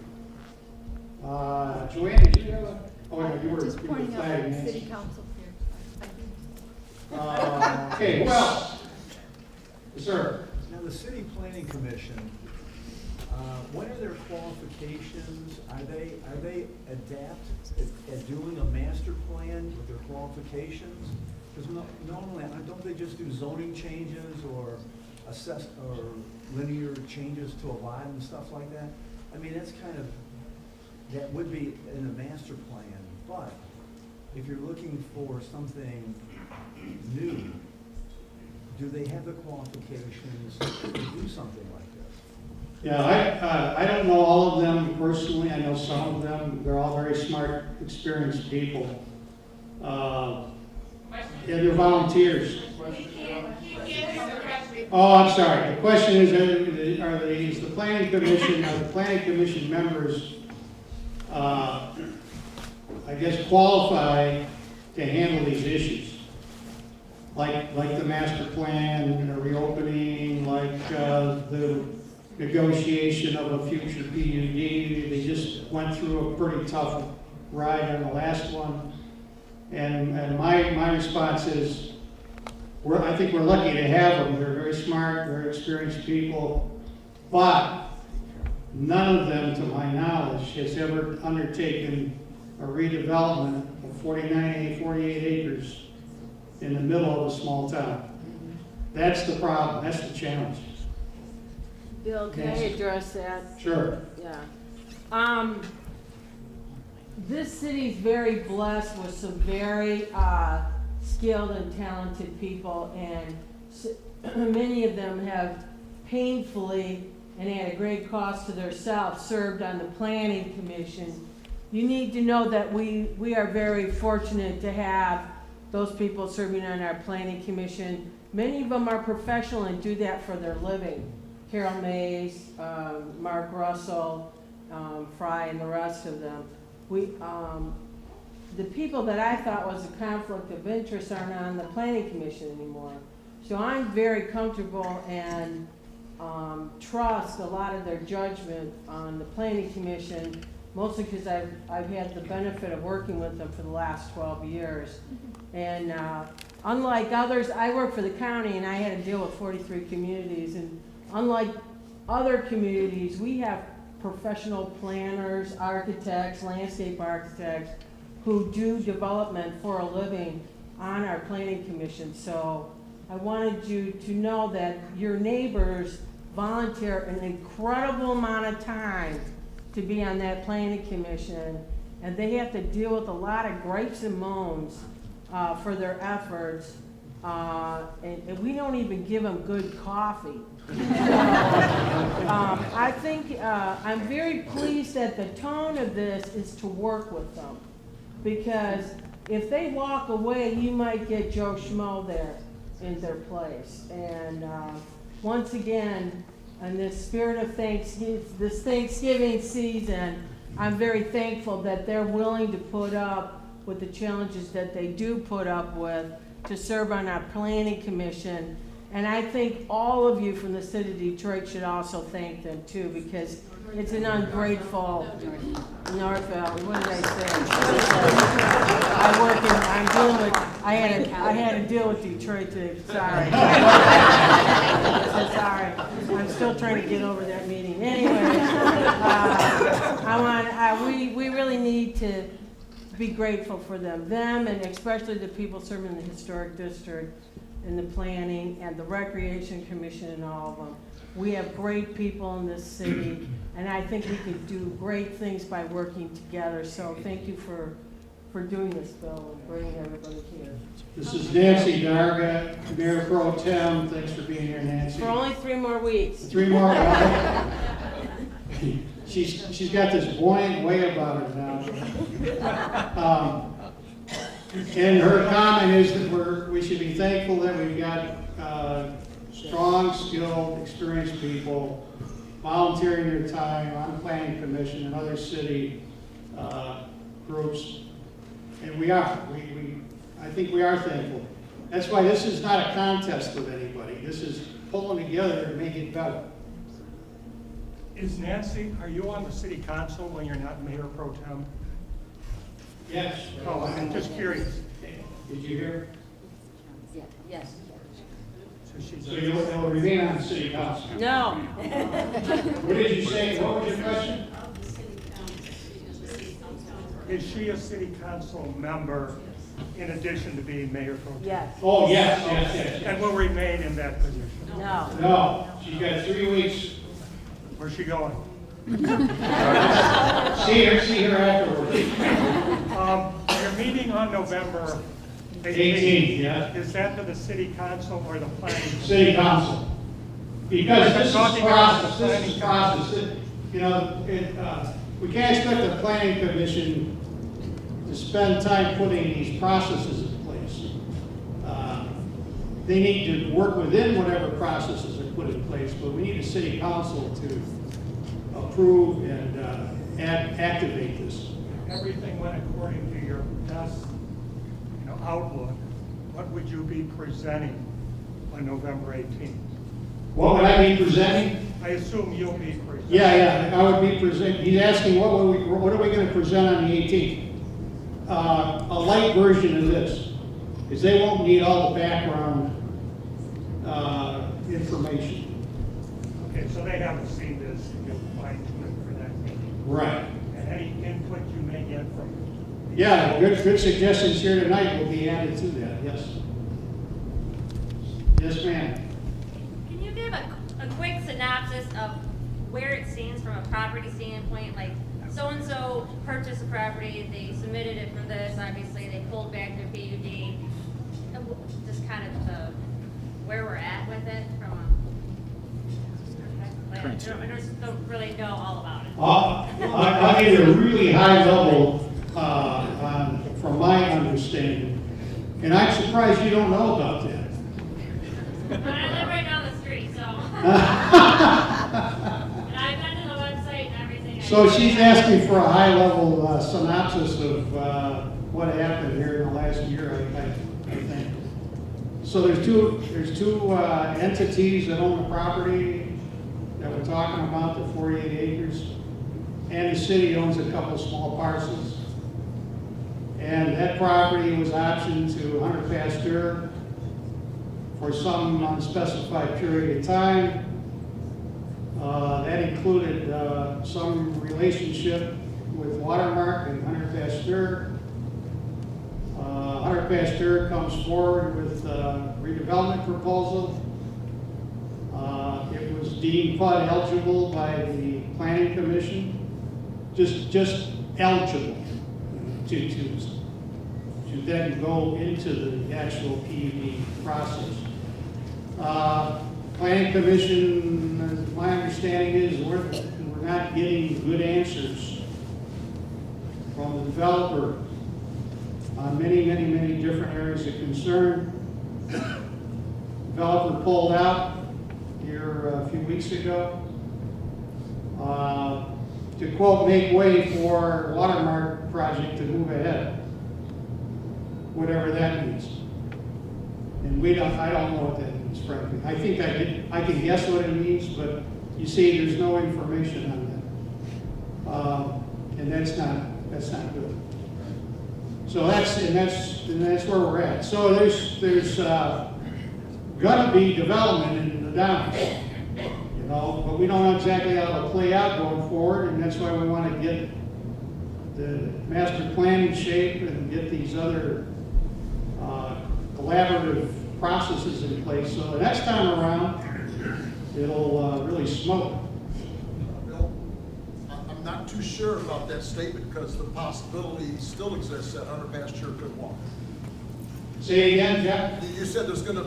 Joanne, did you have a, oh, no, you were Just pointing out flagging that Nancy. city council here. Okay, who else? Yes, sir. Now, the city planning commission, what are their qualifications? Are they adept at doing a master plan with their qualifications? Because normally, don't they just do zoning changes or linear changes to a lot and stuff like that? I mean, that's kind of, that would be in the master plan, but if you're looking for something new, do they have the qualifications to do something like this? Yeah, I don't know all of them personally. I know some of them. They're all very smart, experienced people. Yeah, they're volunteers. Oh, I'm sorry. The question is, is the planning commission members, I guess, qualified to handle these issues? Like the master plan, the reopening, like the negotiation of a future PUD. They just went through a pretty tough ride on the last one. And my response is, I think we're lucky to have them. They're very smart, very experienced people, but none of them, to my knowledge, has ever undertaken a redevelopment of 48 acres in the middle of a small town. That's the problem, that's the challenge. Bill, can I address that? Sure. Yeah. This city's very blessed with some very skilled and talented people, and many of them have painfully and at a great cost to themselves served on the planning commission. You need to know that we are very fortunate to have those people serving on our planning commission. Many of them are professional and do that for their living. Carol Mays, Mark Russell, Fry, and the rest of them. The people that I thought was a conflict of interest aren't on the planning commission anymore. So I'm very comfortable and trust a lot of their judgment on the planning commission, mostly because I've had the benefit of working with them for the last 12 years. And unlike others, I work for the county and I had to deal with 43 communities. And unlike other communities, we have professional planners, architects, landscape architects who do development for a living on our planning commission. So I wanted you to know that your neighbors volunteer an incredible amount of time to be on that planning commission, and they have to deal with a lot of gripes and moans for their efforts, and we don't even give them good coffee. I think I'm very pleased that the tone of this is to work with them, because if they walk away, you might get Joe Schmo there in their place. And once again, in this spirit of this Thanksgiving season, I'm very thankful that they're willing to put up with the challenges that they do put up with to serve on our planning commission. And I think all of you from the city of Detroit should also thank them too, because it's an ungrateful Northville. What did I say? I had to deal with Detroit today. Sorry. So sorry. I'm still trying to get over that meeting. Anyway, we really need to be grateful for them, and especially the people serving in the historic district. and the planning and the recreation commission and all of them. We have great people in this city, and I think we could do great things by working together. So thank you for doing this, Bill, and bringing everybody here. This is Nancy Darga, Mayor Pro Tem. Thanks for being here, Nancy. For only 3 more weeks. 3 more. She's got this buoyant way about her now. And her comment is that we should be thankful that we've got strong, skilled, experienced people volunteering their time on the planning commission and other city groups. And we are. I think we are thankful. That's why this is not a contest with anybody. This is pulling together to make it better. Is Nancy, are you on the city council when you're not mayor pro tem? Yes. Oh, I'm just curious. Did you hear? Yes. So you will remain on the city council? No. What did you say? What was your question? Is she a city council member in addition to being mayor pro tem? Yes. Oh, yes. And will remain in that position? No. No, she's got 3 weeks. Where's she going? See her afterwards. Your meeting on November 18th, yeah. Is that to the city council or the planning? City council. Because this is Talking about the process, this is process. You know, we can't expect the planning commission to spend time putting these processes in place. They need to work within whatever processes are put in place, but we need a city council to approve and activate this. Everything went according to your best, outlook. What would you be presenting on November 18th? What would I be presenting? I assume you'll be presenting. Yeah, I would be presenting. He's asking what are we going to present on the 18th? A light version of this, because they won't need all the background information. Okay, so they haven't seen this, you'll fine tune it for that meeting. Right. And any input you may get from. Yeah, good suggestions here tonight will be added to that, yes. Yes, ma'am. Can you give a quick synopsis of where it stands from a property standpoint? Like, so-and-so purchased a property, they submitted it for this, obviously, they pulled back their PUD. Just kind of where we're at with it from a... I just don't really know all about it. I'll give you a really high level from my understanding, and I'm surprised you don't know about that. But I live right down the street, so... And I've been to the website and everything. So she's asking for a high level synopsis of what happened here in the last year, I think. So there's two entities that own the property that we're talking about, the 48 acres. And the city owns a couple small parcels. And that property was optioned to Hunter Pasteur for some unspecified period of time. That included some relationship with Watermark and Hunter Pasteur. Hunter Pasteur comes forward with a redevelopment proposal. It was deemed PUD eligible by the Planning Commission. Just eligible to then go into the actual PUD process. Planning Commission, my understanding is we're not getting good answers from the developer on many different areas of concern. Developer pulled out here a few weeks ago. To quote, make way for Watermark project to move ahead, whatever that means. And I don't know what that means, frankly. I think I can guess what it means, but you see, there's no information on that, and that's not good. So that's where we're at. So there's gonna be development in the Downs. But we don't know exactly how it'll play out going forward, and that's why we want to get the master plan in shape and get these other collaborative processes in place, so the next time around, it'll really smoke. Bill, I'm not too sure about that statement because the possibility still exists that Hunter Pasture could walk. Say again, Jeff? You said there's gonna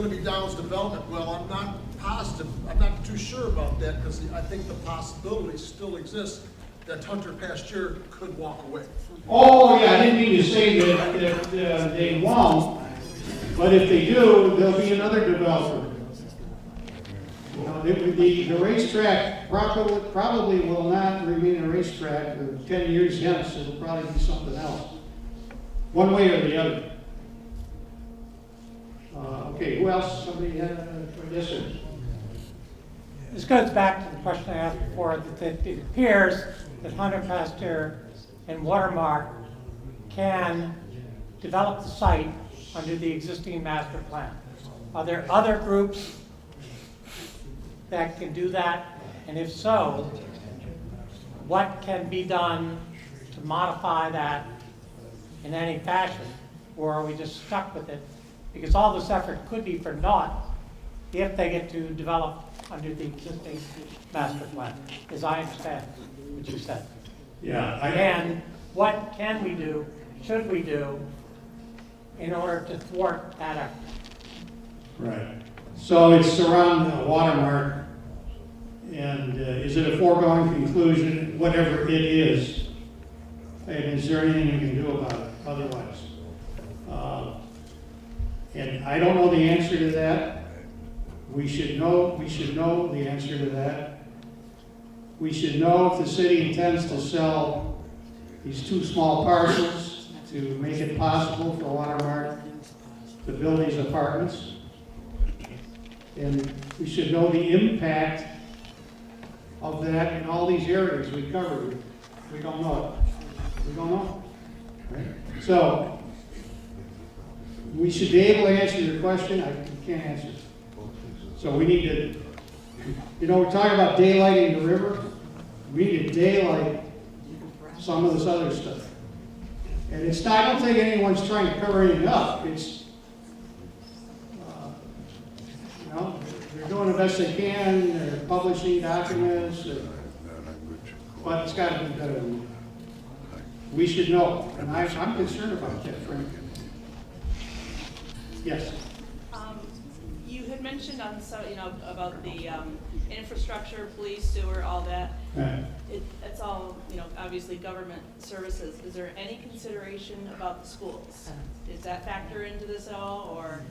be Downs development. Well, I'm not positive, I'm not too sure about that because I think the possibility still exists that Hunter Pasture could walk away. Oh, yeah, I didn't mean to say that they won't, but if they do, there'll be another developer. You know, the racetrack probably will not remain a racetrack. 10 years hence, it'll probably be something else, one way or the other. Okay, who else? Somebody had, yes, sir. This goes back to the question I asked before, that it appears that Hunter Pasteur and Watermark can develop the site under the existing master plan. Are there other groups that can do that? And if so, what can be done to modify that in any fashion? Or are we just stuck with it? Because all this effort could be for naught if they get to develop under the existing master plan, as I understand what you said. Yeah. And what can we do, should we do, in order to thwart that effort? Right. So it's around the Watermark, and is it a foregone conclusion, whatever it is, and is there anything you can do about it otherwise? And I don't know the answer to that. We should know the answer to that. We should know if the city intends to sell these 2 small parcels to make it possible for Watermark to build these apartments. And we should know the impact of that in all these areas we covered. We don't know it. We don't know. Right? So, we should be able to answer your question. I can't answer. So we need to, we're talking about daylighting the river. We need to daylight some of this other stuff. And it's not, I don't think anyone's trying to cover anything up. It's, they're doing the best they can. They're publishing documents. But it's got to be better than that. We should know. And I'm concerned about that, frankly. Yes. You had mentioned about the infrastructure, police, sewer, all that. Right. It's all, obviously government services. Is there any consideration about the schools? Does that factor into this at all, or?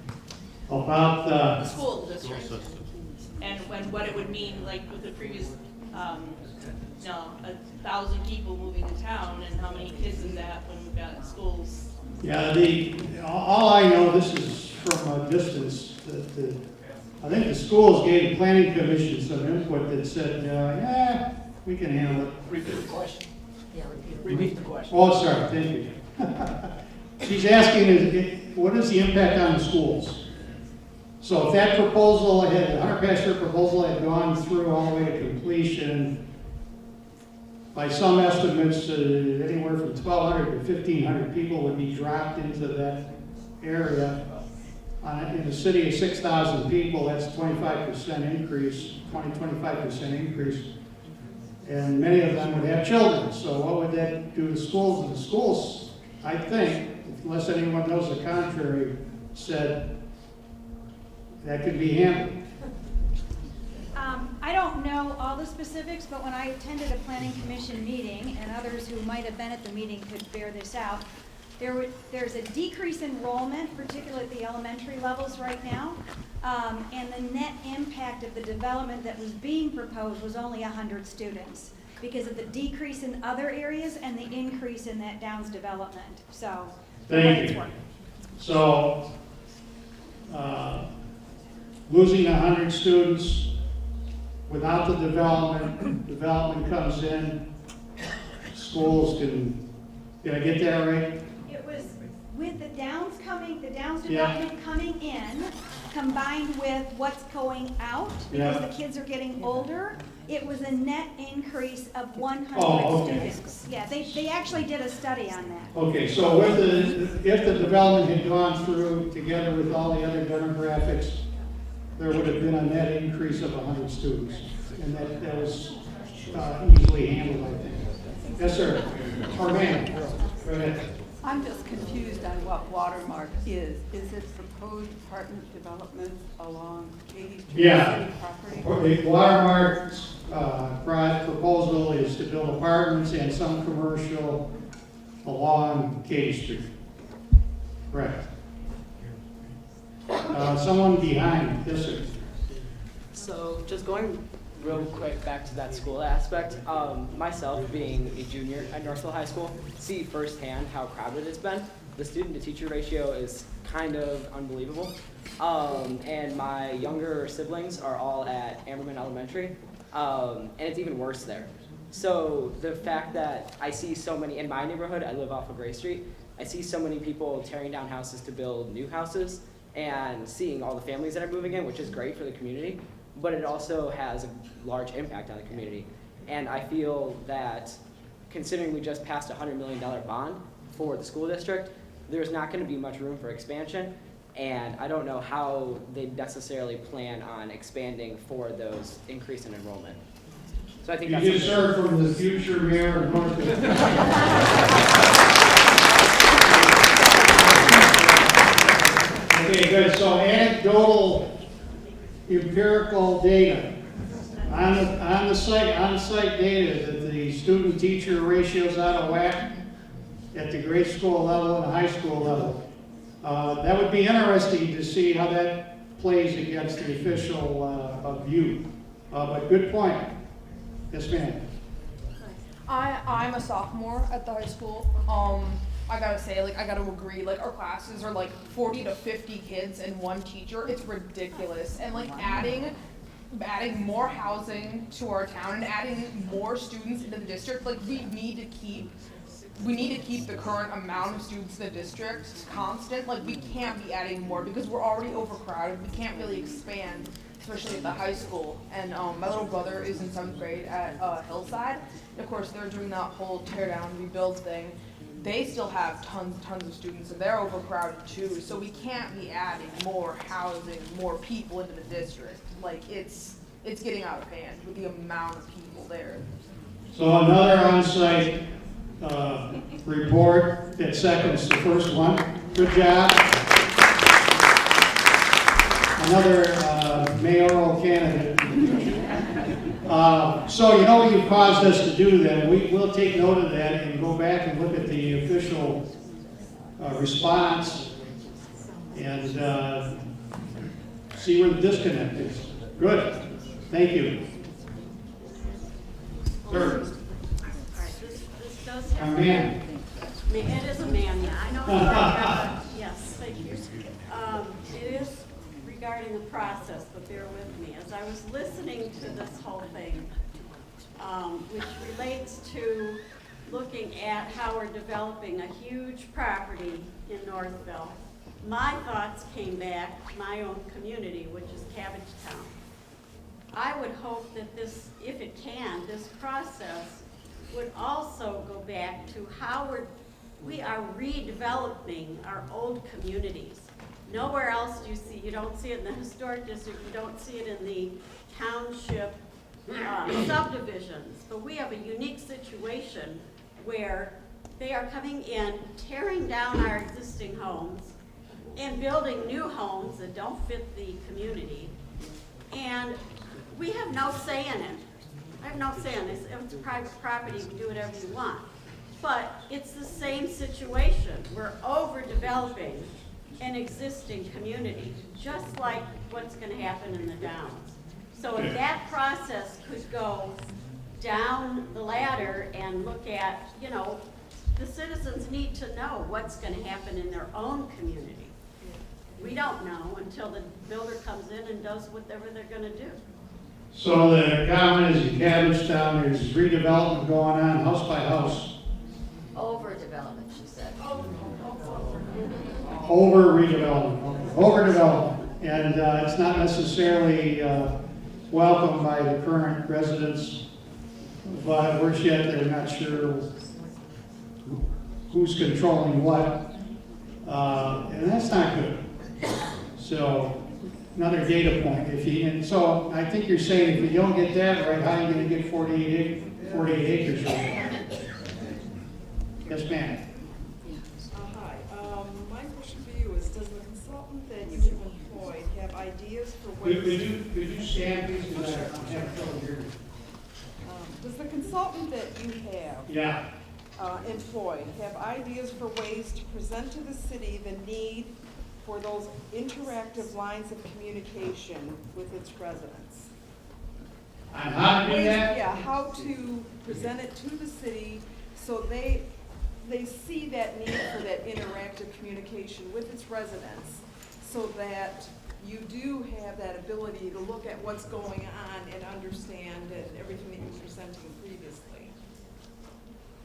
About the school district. And what it would mean, like with the previous, 1,000 people moving to town, and how many kids is that when we've got schools? Yeah, all I know, this is from a distance, that I think the schools gave the planning commission some input that said, we can handle it. Repeat the question. Yeah, repeat the question. Oh, sorry, thank you. She's asking, what is the impact on the schools? So if that proposal, the Hunter Pasture proposal had gone through all the way to completion, by some estimates, anywhere from 1,200 to 1,500 people would be dropped into that area. In a city of 6,000 people, that's 25% increase, 25% increase. And many of them would have children. So what would that do to schools? And the schools, I think, unless anyone knows the contrary, said that could be handled. I don't know all the specifics, but when I attended a planning commission meeting, and others who might have been at the meeting could bear this out, there's a decrease in enrollment, particularly at the elementary levels right now, and the net impact of the development that was being proposed was only 100 students because of the decrease in other areas and the increase in that Downs development. So, thank you. So, losing 100 students without the development comes in, schools can I get that right? it was with the Downs development coming in, combined with what's going out, because the kids are getting older, It was a net increase of 100 Oh, okay. students. Yeah, they actually did a study on that. Okay, so if the development had gone through together with all the other demographics, there would have been a net increase of 100 students. And that was easily handled, I think. Yes, sir. Or ma'am. Go ahead. I'm just confused on what Watermark is. Is it proposed apartment development along 80th Street Yeah. city property? The Watermark's proposal is to build apartments and some commercial along Katy Street. Correct. Someone behind, yes, sir. So just going real quick back to that school aspect, myself being a junior at Northville High School, see firsthand how crowded it's been. The student-to-teacher ratio is kind of unbelievable. And my younger siblings are all at Amberman Elementary, and it's even worse there. So the fact that I see so many, in my neighborhood, I live off of Gray Street, I see so many people tearing down houses to build new houses, and seeing all the families that are moving in, which is great for the community, but it also has a large impact on the community. And I feel that considering we just passed a $100 million bond for the school district, there's not going to be much room for expansion, and I don't know how they necessarily plan on expanding for those increase in enrollment. So I think You that's just heard from the future mayor of Northville. Okay, good. So anecdotal, empirical data on the site data that the student-teacher ratio is out of whack at the grade school level and the high school level. That would be interesting to see how that plays against the official view. But good point. Yes, ma'am. I'm a sophomore at the high school. I gotta say, I gotta agree, our classes are 40 to 50 kids and one teacher. It's ridiculous. And adding more housing to our town and adding more students into the district, we need to keep the current amount of students in the district constant. We can't be adding more because we're already overcrowded. We can't really expand, especially at the high school. And my little brother is in 7th grade at Hillside. And of course, they're doing that whole tear down, rebuild thing. They still have tons of students, and they're overcrowded too. So we can't be adding more housing, more people into the district. It's getting out of hand with the amount of people there. So another on-site report that seconds the first one. Good job. Another mayoral candidate. So you know what you caused us to do then. We'll take note of that and go back and look at the official response and see where the disconnect is. Good. Thank you. Sir. This does have. Man. It is a man, yeah, I know. Yes, thank you. It is regarding the process, but bear with me. As I was listening to this whole thing, which relates to looking at how we're developing a huge property in Northville, my thoughts came back to my own community, which is Cabbagetown. I would hope that this, if it can, this process would also go back to how we are redeveloping our old communities. Nowhere else do you see, you don't see it in the historic district, you don't see it in the township subdivisions, but we have a unique situation where they are coming in, tearing down our existing homes and building new homes that don't fit the community, and we have no say in it. I have no say in this. If it's private property, we do whatever you want. But it's the same situation. We're overdeveloping an existing community, just like what's going to happen in the Downs. So if that process could go down the ladder and look at, the citizens need to know what's going to happen in their own community. We don't know until the builder comes in and does whatever they're going to do. So the comment is in Cabbagetown, there's redevelopment going on, house by house. Overdevelopment, she said. Overdevelopment. And it's not necessarily welcomed by the current residents, but worse yet, they're not sure who's controlling what, and that's not good. So, another data point. And so I think you're saying if you don't get that right, how are you going to get 48 acres right? Yes, ma'am. Hi, my question for you is, does the consultant that you have employed have ideas for ways? Could you stand, please, because I have trouble hearing. Does the consultant that you have Yeah. employed have ideas for ways to present to the city the need for those interactive lines of communication with its residents? On how to do that? Yeah, how to present it to the city so they see that need for that interactive communication with its residents, so that you do have that ability to look at what's going on and understand everything that you were presenting previously.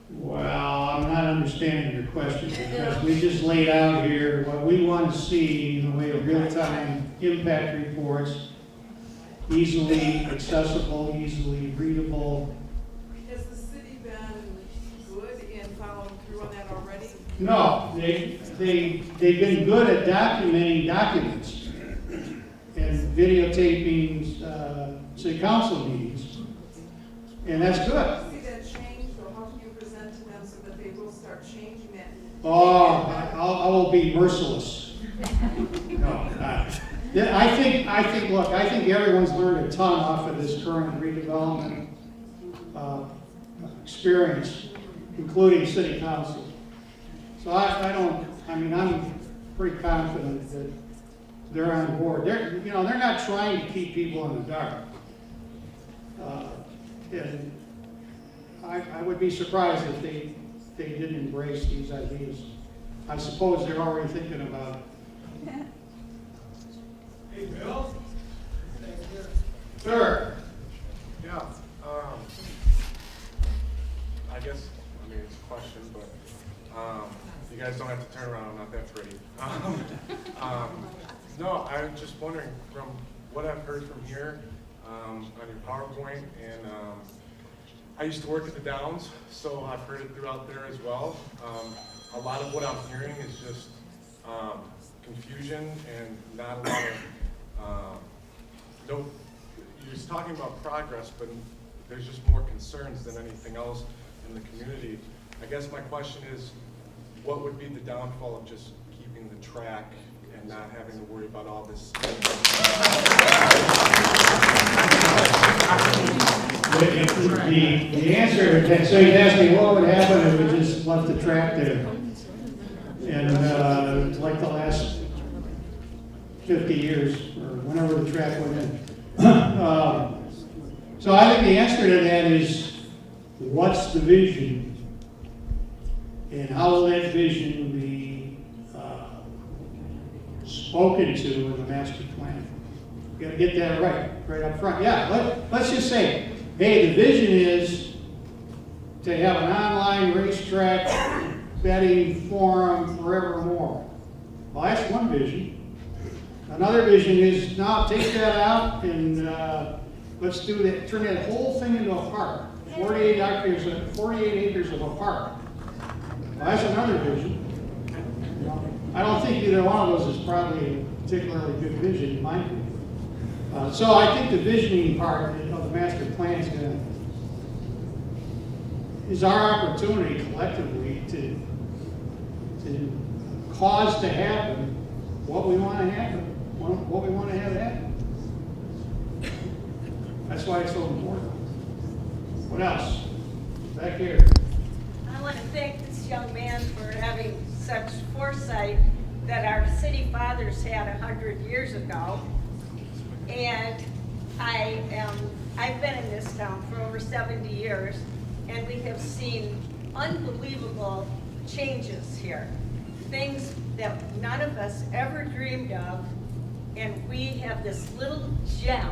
Well, I'm not understanding your question, because we just laid out here what we want to see in the way of real-time impact reports, easily accessible, easily readable. Has the city been good in following through on that already? No, they've been good at documenting documents and videotaping city council meetings, and that's good. See that change, or how can you present to them so that they will start changing that? Oh, I will be merciless. No, I think everyone's learned a ton off of this current redevelopment experience, including city council. So I'm pretty confident that they're on board. They're not trying to keep people in the dark. And I would be surprised if they didn't embrace these ideas. I suppose they're already thinking about it. Hey, Bill? Sure. Yeah, I guess, it's a question, but, you guys don't have to turn around, I'm not that pretty. No, I'm just wondering, from what I've heard from here, on your PowerPoint, and, I used to work at the Downs, so I've heard it throughout there as well. A lot of what I'm hearing is just, confusion and not a lot of, you're just talking about progress, but there's just more concerns than anything else in the community. I guess my question is, what would be the downfall of just keeping the track and not having to worry about all this? The answer, so you'd ask me what would happen if we just left the track there. And like the last 50 years, or whenever the track went in. So I think the answer to that is, what's the vision? And how will that vision be spoken to in the master plan? You gotta get that right up front. Yeah, let's just say, hey, the vision is to have an online racetrack betting forum forevermore. Well, that's one vision. Another vision is, now take that out and let's do that, turn that whole thing into a park. 48 acres of a park. Well, that's another vision. I don't think either one of those is probably a particularly good vision, in my opinion. So I think the visioning part of the master plan is our opportunity collectively to cause to happen what we want to happen, what we want to have happen. That's why it's so important. What else? Back here. I want to thank this young man for having such foresight that our city fathers had 100 years ago. And I've been in this town for over 70 years, and we have seen unbelievable changes here. Things that none of us ever dreamed of, and we have this little gem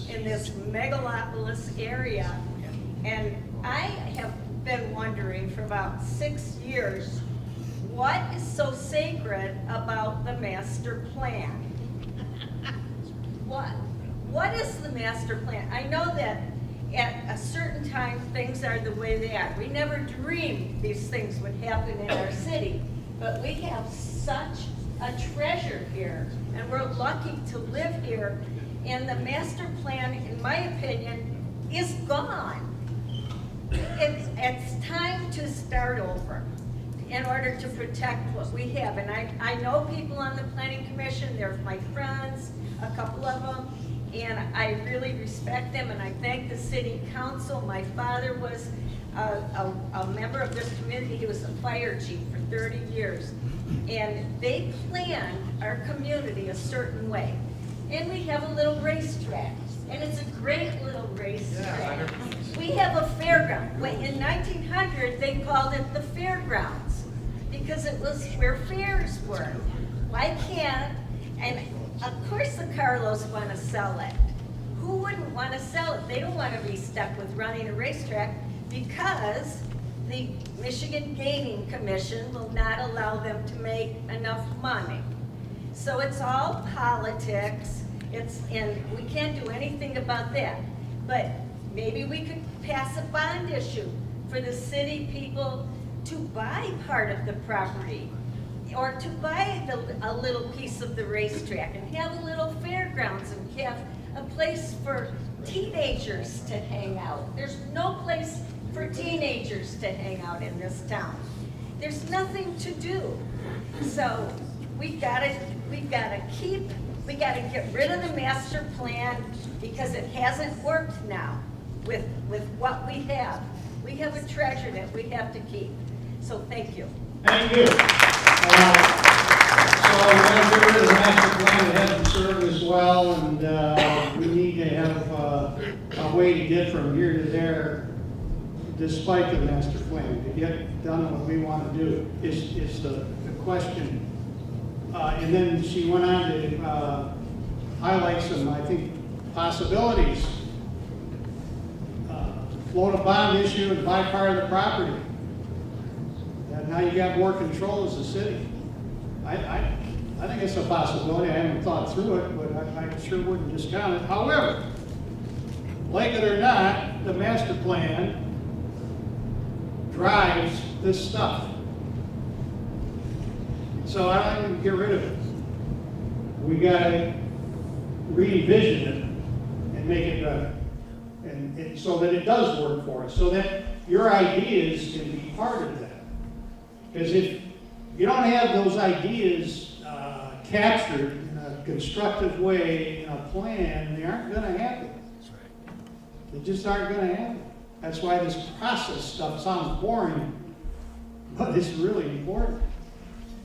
in this megalopolis area. And I have been wondering for about 6 years, what is so sacred about the master plan? What? What is the master plan? I know that at a certain time, things are the way they are. We never dreamed these things would happen in our city, but we have such a treasure here, and we're lucky to live here. And the master plan, in my opinion, is gone. It's time to start over in order to protect what we have. And I know people on the planning commission, they're my friends, a couple of them, and I really respect them, and I thank the city council. My father was a member of this community. He was a fire chief for 30 years. And they planned our community a certain way. And we have a little racetrack, and it's a great little racetrack. We have a fairground. In 1900, they called it the fairgrounds because it was where fairs were. Why can't, and of course the Carlos want to sell it. Who wouldn't want to sell it? They don't want to be stuck with running a racetrack because the Michigan Gaming Commission will not allow them to make enough money. So it's all politics, and we can't do anything about that. But maybe we could pass a bond issue for the city people to buy part of the property, or to buy a little piece of the racetrack and have a little fairgrounds and have a place for teenagers to hang out. There's no place for teenagers to hang out in this town. There's nothing to do. So we gotta get rid of the master plan because it hasn't worked now with what we have. We have a treasure that we have to keep. So thank you. Thank you. So we're going to get rid of the master plan that hasn't served us well, and we need to have a way to get from here to there despite the master plan, to get done what we want to do is the question. And then she went on to highlight some, I think, possibilities. Float a bond issue and buy part of the property. And now you got more control as a city. I think it's a possibility. I haven't thought through it, but I sure wouldn't discount it. However, like it or not, the master plan drives this stuff. So I don't even get rid of it. We gotta re-envision it and make it better. And so that it does work for us, so that your ideas can be part of that. Because if you don't have those ideas captured in a constructive way in a plan, they aren't gonna happen. They just aren't gonna happen. That's why this process stuff sounds boring, but it's really important.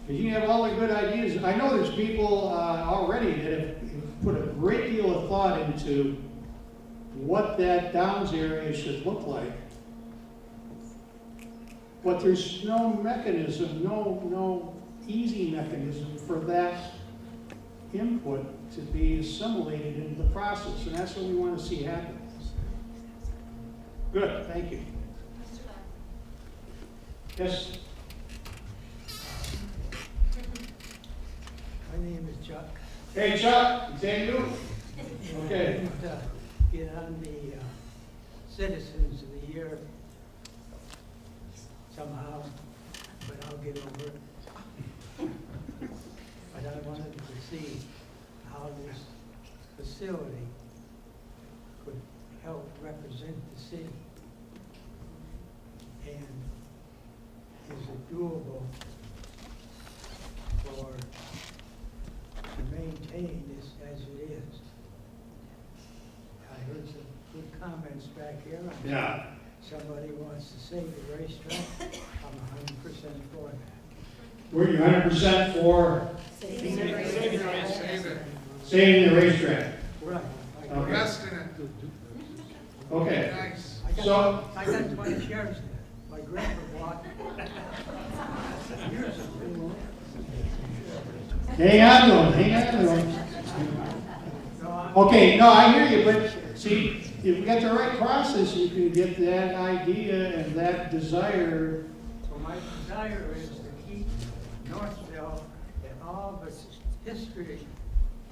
Because you have all the good ideas. I know there's people already that have put a great deal of thought into what that Downs area should look like. But there's no mechanism, no easy mechanism for that input to be assimilated into the process. And that's what we want to see happen. Good, thank you. Yes? My name is Chuck. Hey Chuck, is that you? Okay. Get on the Citizens of the Year somehow, but I'll get over it. But I wanted to see how this facility could help represent the city. And is it doable to maintain this as it is? I heard some good comments back here. Yeah. Somebody wants to save the racetrack. I'm 100% for that. Were you 100% for Saving the racetrack. saving the racetrack? Right. Okay. Invest in it. Okay. Nice. I got 20 shares there. My grandpa bought years ago. Hang on to them. Okay, no, I hear you, but see, if you got the right process, you can get that idea and that desire. So my desire is to keep Northville and all of its history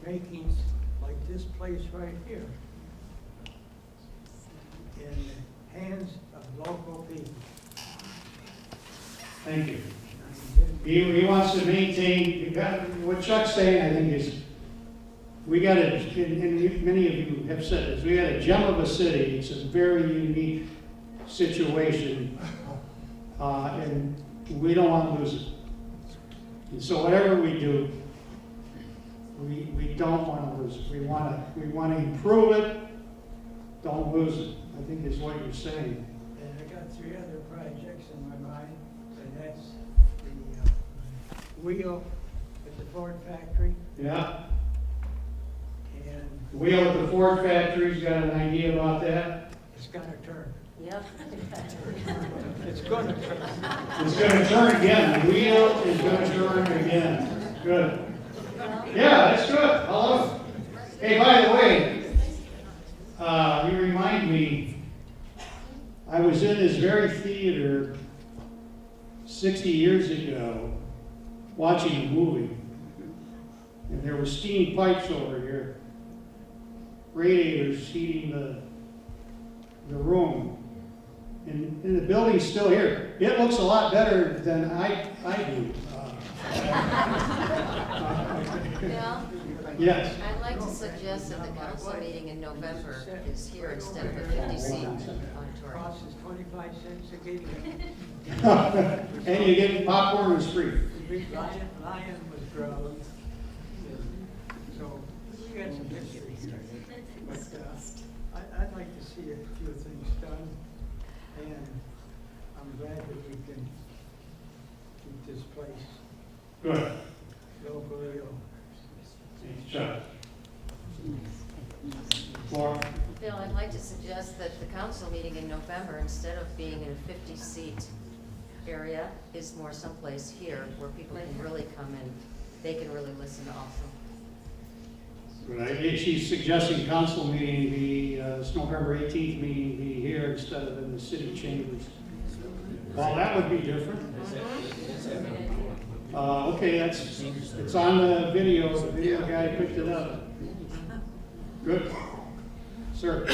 making like this place right here, in the hands of local people. Thank you. He wants to maintain, what Chuck's saying, I think, is, we got a, and many of you have said this, we got a gem of a city. It's a very unique situation, and we don't want to lose it. And so whatever we do, we don't want to lose it. We want to improve it, don't lose it, I think is what you're saying. And I got 3 other projects in my mind, and that's the wheel at the Ford factory. Yeah. And The wheel at the Ford factory's got an idea about that? it's gonna turn. Yep. It's gonna turn. It's gonna turn again. The wheel is gonna turn again. Good. Yeah, that's good. I love it. Hey, by the way, you remind me, I was in this very theater 60 years ago watching a movie. And there were steam pipes over here, radiators heating the room. And the building's still here. It looks a lot better than I do. Bill? Yes. I'd like to suggest that the council meeting in November is here instead of a 50-seat auditorium. Cost is 25 cents a gig. And you get popcorn is free. Lion was grown. So we got some history here. But I'd like to see a few things done. And I'm glad that we can keep this place Good. locally owned. Thanks, Chuck. Laura? Bill, I'd like to suggest that the council meeting in November, instead of being in a 50-seat area, is more someplace here where people can really come in. They can really listen also. Right. She's suggesting council meeting be, this November 18th meeting be here instead of in the city chambers. Well, that would be different. Okay, it's on the video. The video guy picked it up. Good. Sir?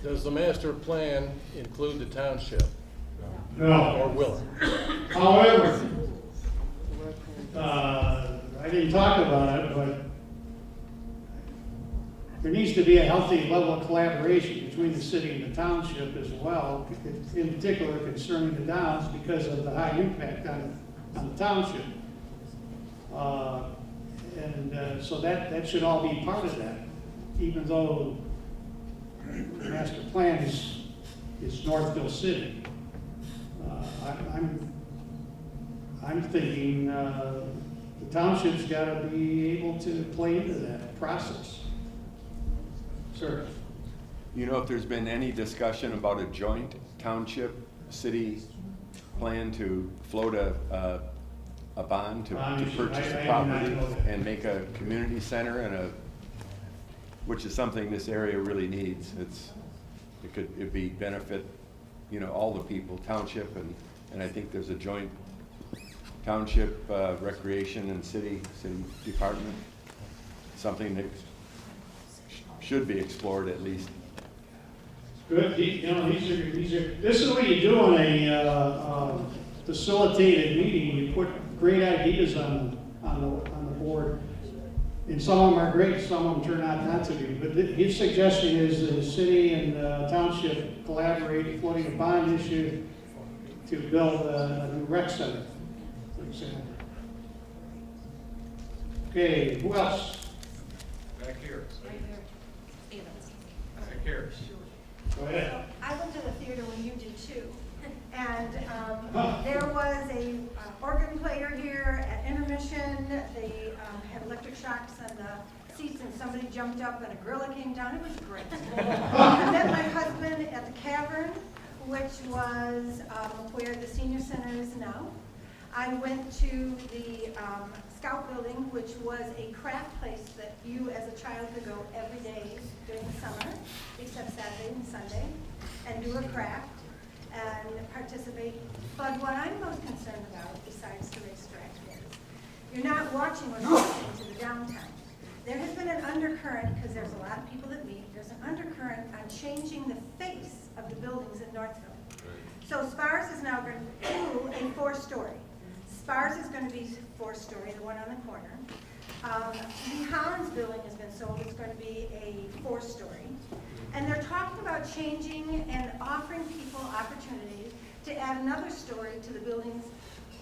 Does the master plan include the township? No. Or will it? However, I didn't talk about it, but there needs to be a healthy level of collaboration between the city and the township as well, in particular concerning the downs because of the high impact on the township. So that should all be part of that, even though the master plan is Northville City. I'm thinking the township's got to be able to play into that process. Sir? You know if there's been any discussion about a joint township-city plan to float a bond to purchase the property and make a community center and which is something this area really needs. It'd be benefit, all the people, township, and I think there's a joint township recreation and city department, something that should be explored at least. Good. This is what you do on a facilitated meeting. You put great ideas on the board. And some of them are great, some of them turn out not to be. But his suggestion is that the city and township collaborate, floating a bond issue to build a new rec center, for example. Okay, who else? Back here. Right there. Back here. Go ahead. I went to the theater when you did too. And there was a organ player here at intermission. They had electric shocks on the seats and somebody jumped up and a gorilla came down. It was great. I met my husband at the Cavern, which was where the senior center is now. I went to the Scout Building, which was a craft place that you as a child could go every day during the summer, except Saturday and Sunday, and do a craft and participate. But what I'm most concerned about, besides the racetrack, is you're not watching what's happening to the downtown. there has been an undercurrent, because there's a lot of people that meet, there's an undercurrent on changing the face of the buildings in Northville. So Spars is now going to do a 4-story. Spars is going to be 4-story, the one on the corner. The Hollins building has been sold, it's going to be a 4-story. And they're talking about changing and offering people opportunities to add another story to the buildings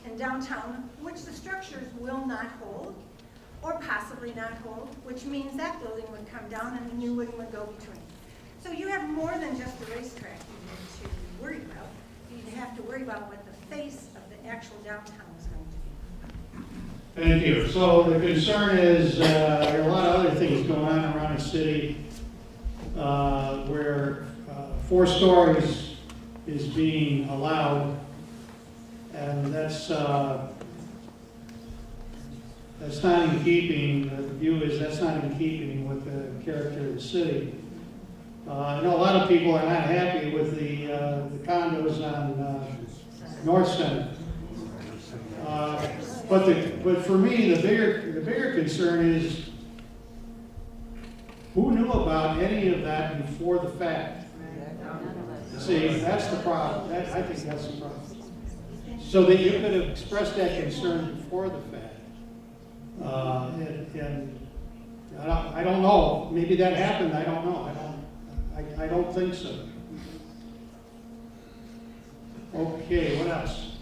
in downtown, which the structures will not hold, or possibly not hold, which means that building would come down and a new one would go between. So you have more than just the racetrack you need to worry about. You have to worry about what the face of the actual downtown is going to be. Thank you. So the concern is, there are a lot of other things going on around the city where 4 stories is being allowed, and that's not in keeping, the view is that's not in keeping with the character of the city. I know a lot of people are not happy with the condos on North Center. But for me, the bigger concern is who knew about any of that before the fact? See, that's the problem. I think that's the problem. So that you could have expressed that concern before the fact. And I don't know. Maybe that happened. I don't know. I don't think so. Okay, what else?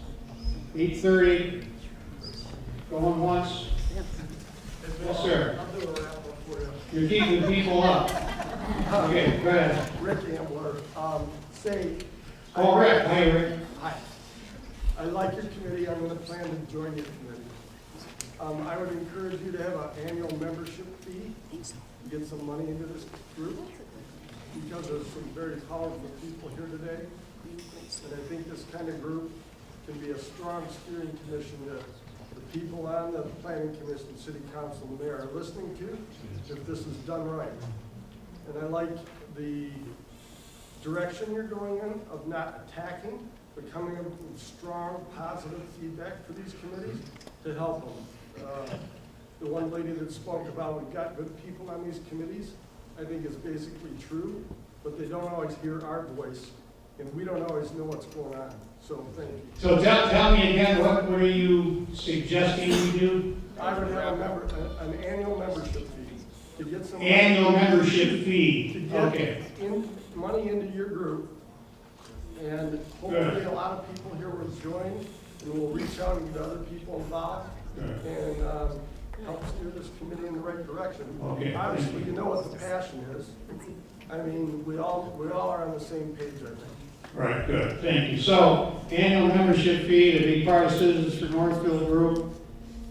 8:30. Going once? Yes, sir. I'll do a wrap up for you. You're keeping people up. Okay, go ahead. Rick Ambler, Oh, Rick. Hey, Rick. Hi. I like your committee. I'm going to plan to join your committee. I would encourage you to have an annual membership fee to get some money into this group, because there's some very powerful people here today. And I think this kind of group can be a strong steering commission that the people on the planning commission, city council, and mayor are listening to if this is done right. And I like the direction you're going in of not attacking, but coming up with strong, positive feedback for these committees to help them. The one lady that spoke about we've got good people on these committees, I think is basically true, but they don't always hear our voice, and we don't always know what's going on. So thank you. So tell me again, what are you suggesting we do? I would have an annual membership fee to get some Annual membership fee. to get Okay. money into your group, and hopefully a lot of people here will join, and we'll reach out and get other people involved and help steer this committee in the right direction. Okay. Obviously, you know what the passion is. I mean, we all are on the same page, I think. Right, good, thank you. So, annual membership fee to be part of Citizens for Northville Group,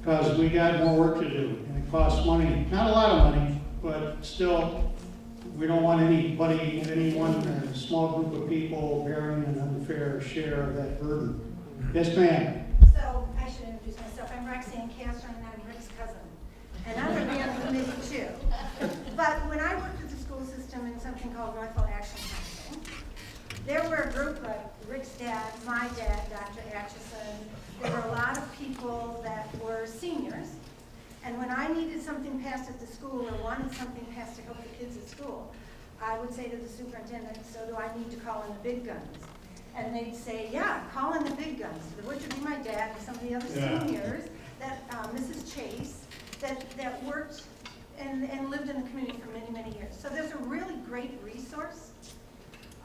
because we got more work to do, and it costs money. Not a lot of money, but still, we don't want any one small group of people bearing an unfair share of that burden. Yes, ma'am? So I should introduce myself. I'm Roxanne Castro, and I'm Rick's cousin. And I'm going to be on the committee too. But when I worked with the school system in something called Northville Action Council, there were a group like Rick's dad, my dad, Dr. Atchison. There were a lot of people that were seniors. And when I needed something passed at the school or wanted something passed to help the kids at school, I would say to the superintendent, so do I need to call in the big guns? And they'd say, yeah, call in the big guns, which would be my dad and some of the other seniors, that Mrs. Chase, that worked and lived in the community for many, many years. So there's a really great resource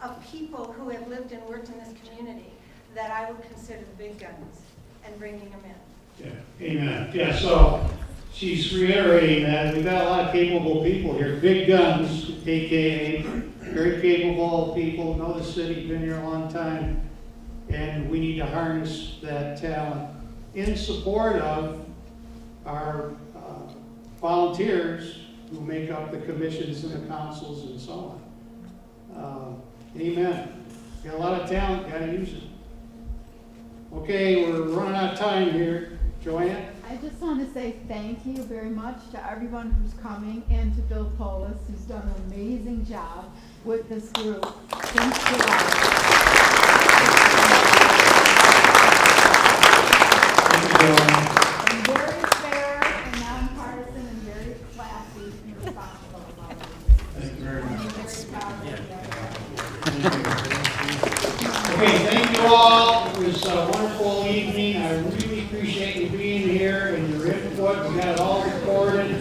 of people who have lived and worked in this community that I would consider the big guns and bringing them in. Yeah, amen. Yeah, so she's reiterating that we've got a lot of capable people here. Big guns, AKA, very capable people, know the city, been here a long time, and we need to harness that talent in support of our volunteers who make up the commissions and the councils and so on. Amen. Got a lot of talent, got to use it. Okay, we're running out of time here. Joanne? I just want to say thank you very much to everyone who's coming, and to Bill Polis, who's done an amazing job with this group. Thank you. Very fair and nonpartisan and very classy. Okay, thank you all. It was a wonderful evening. I really appreciate you being here and your input. We got it all recorded.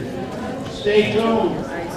Stay tuned.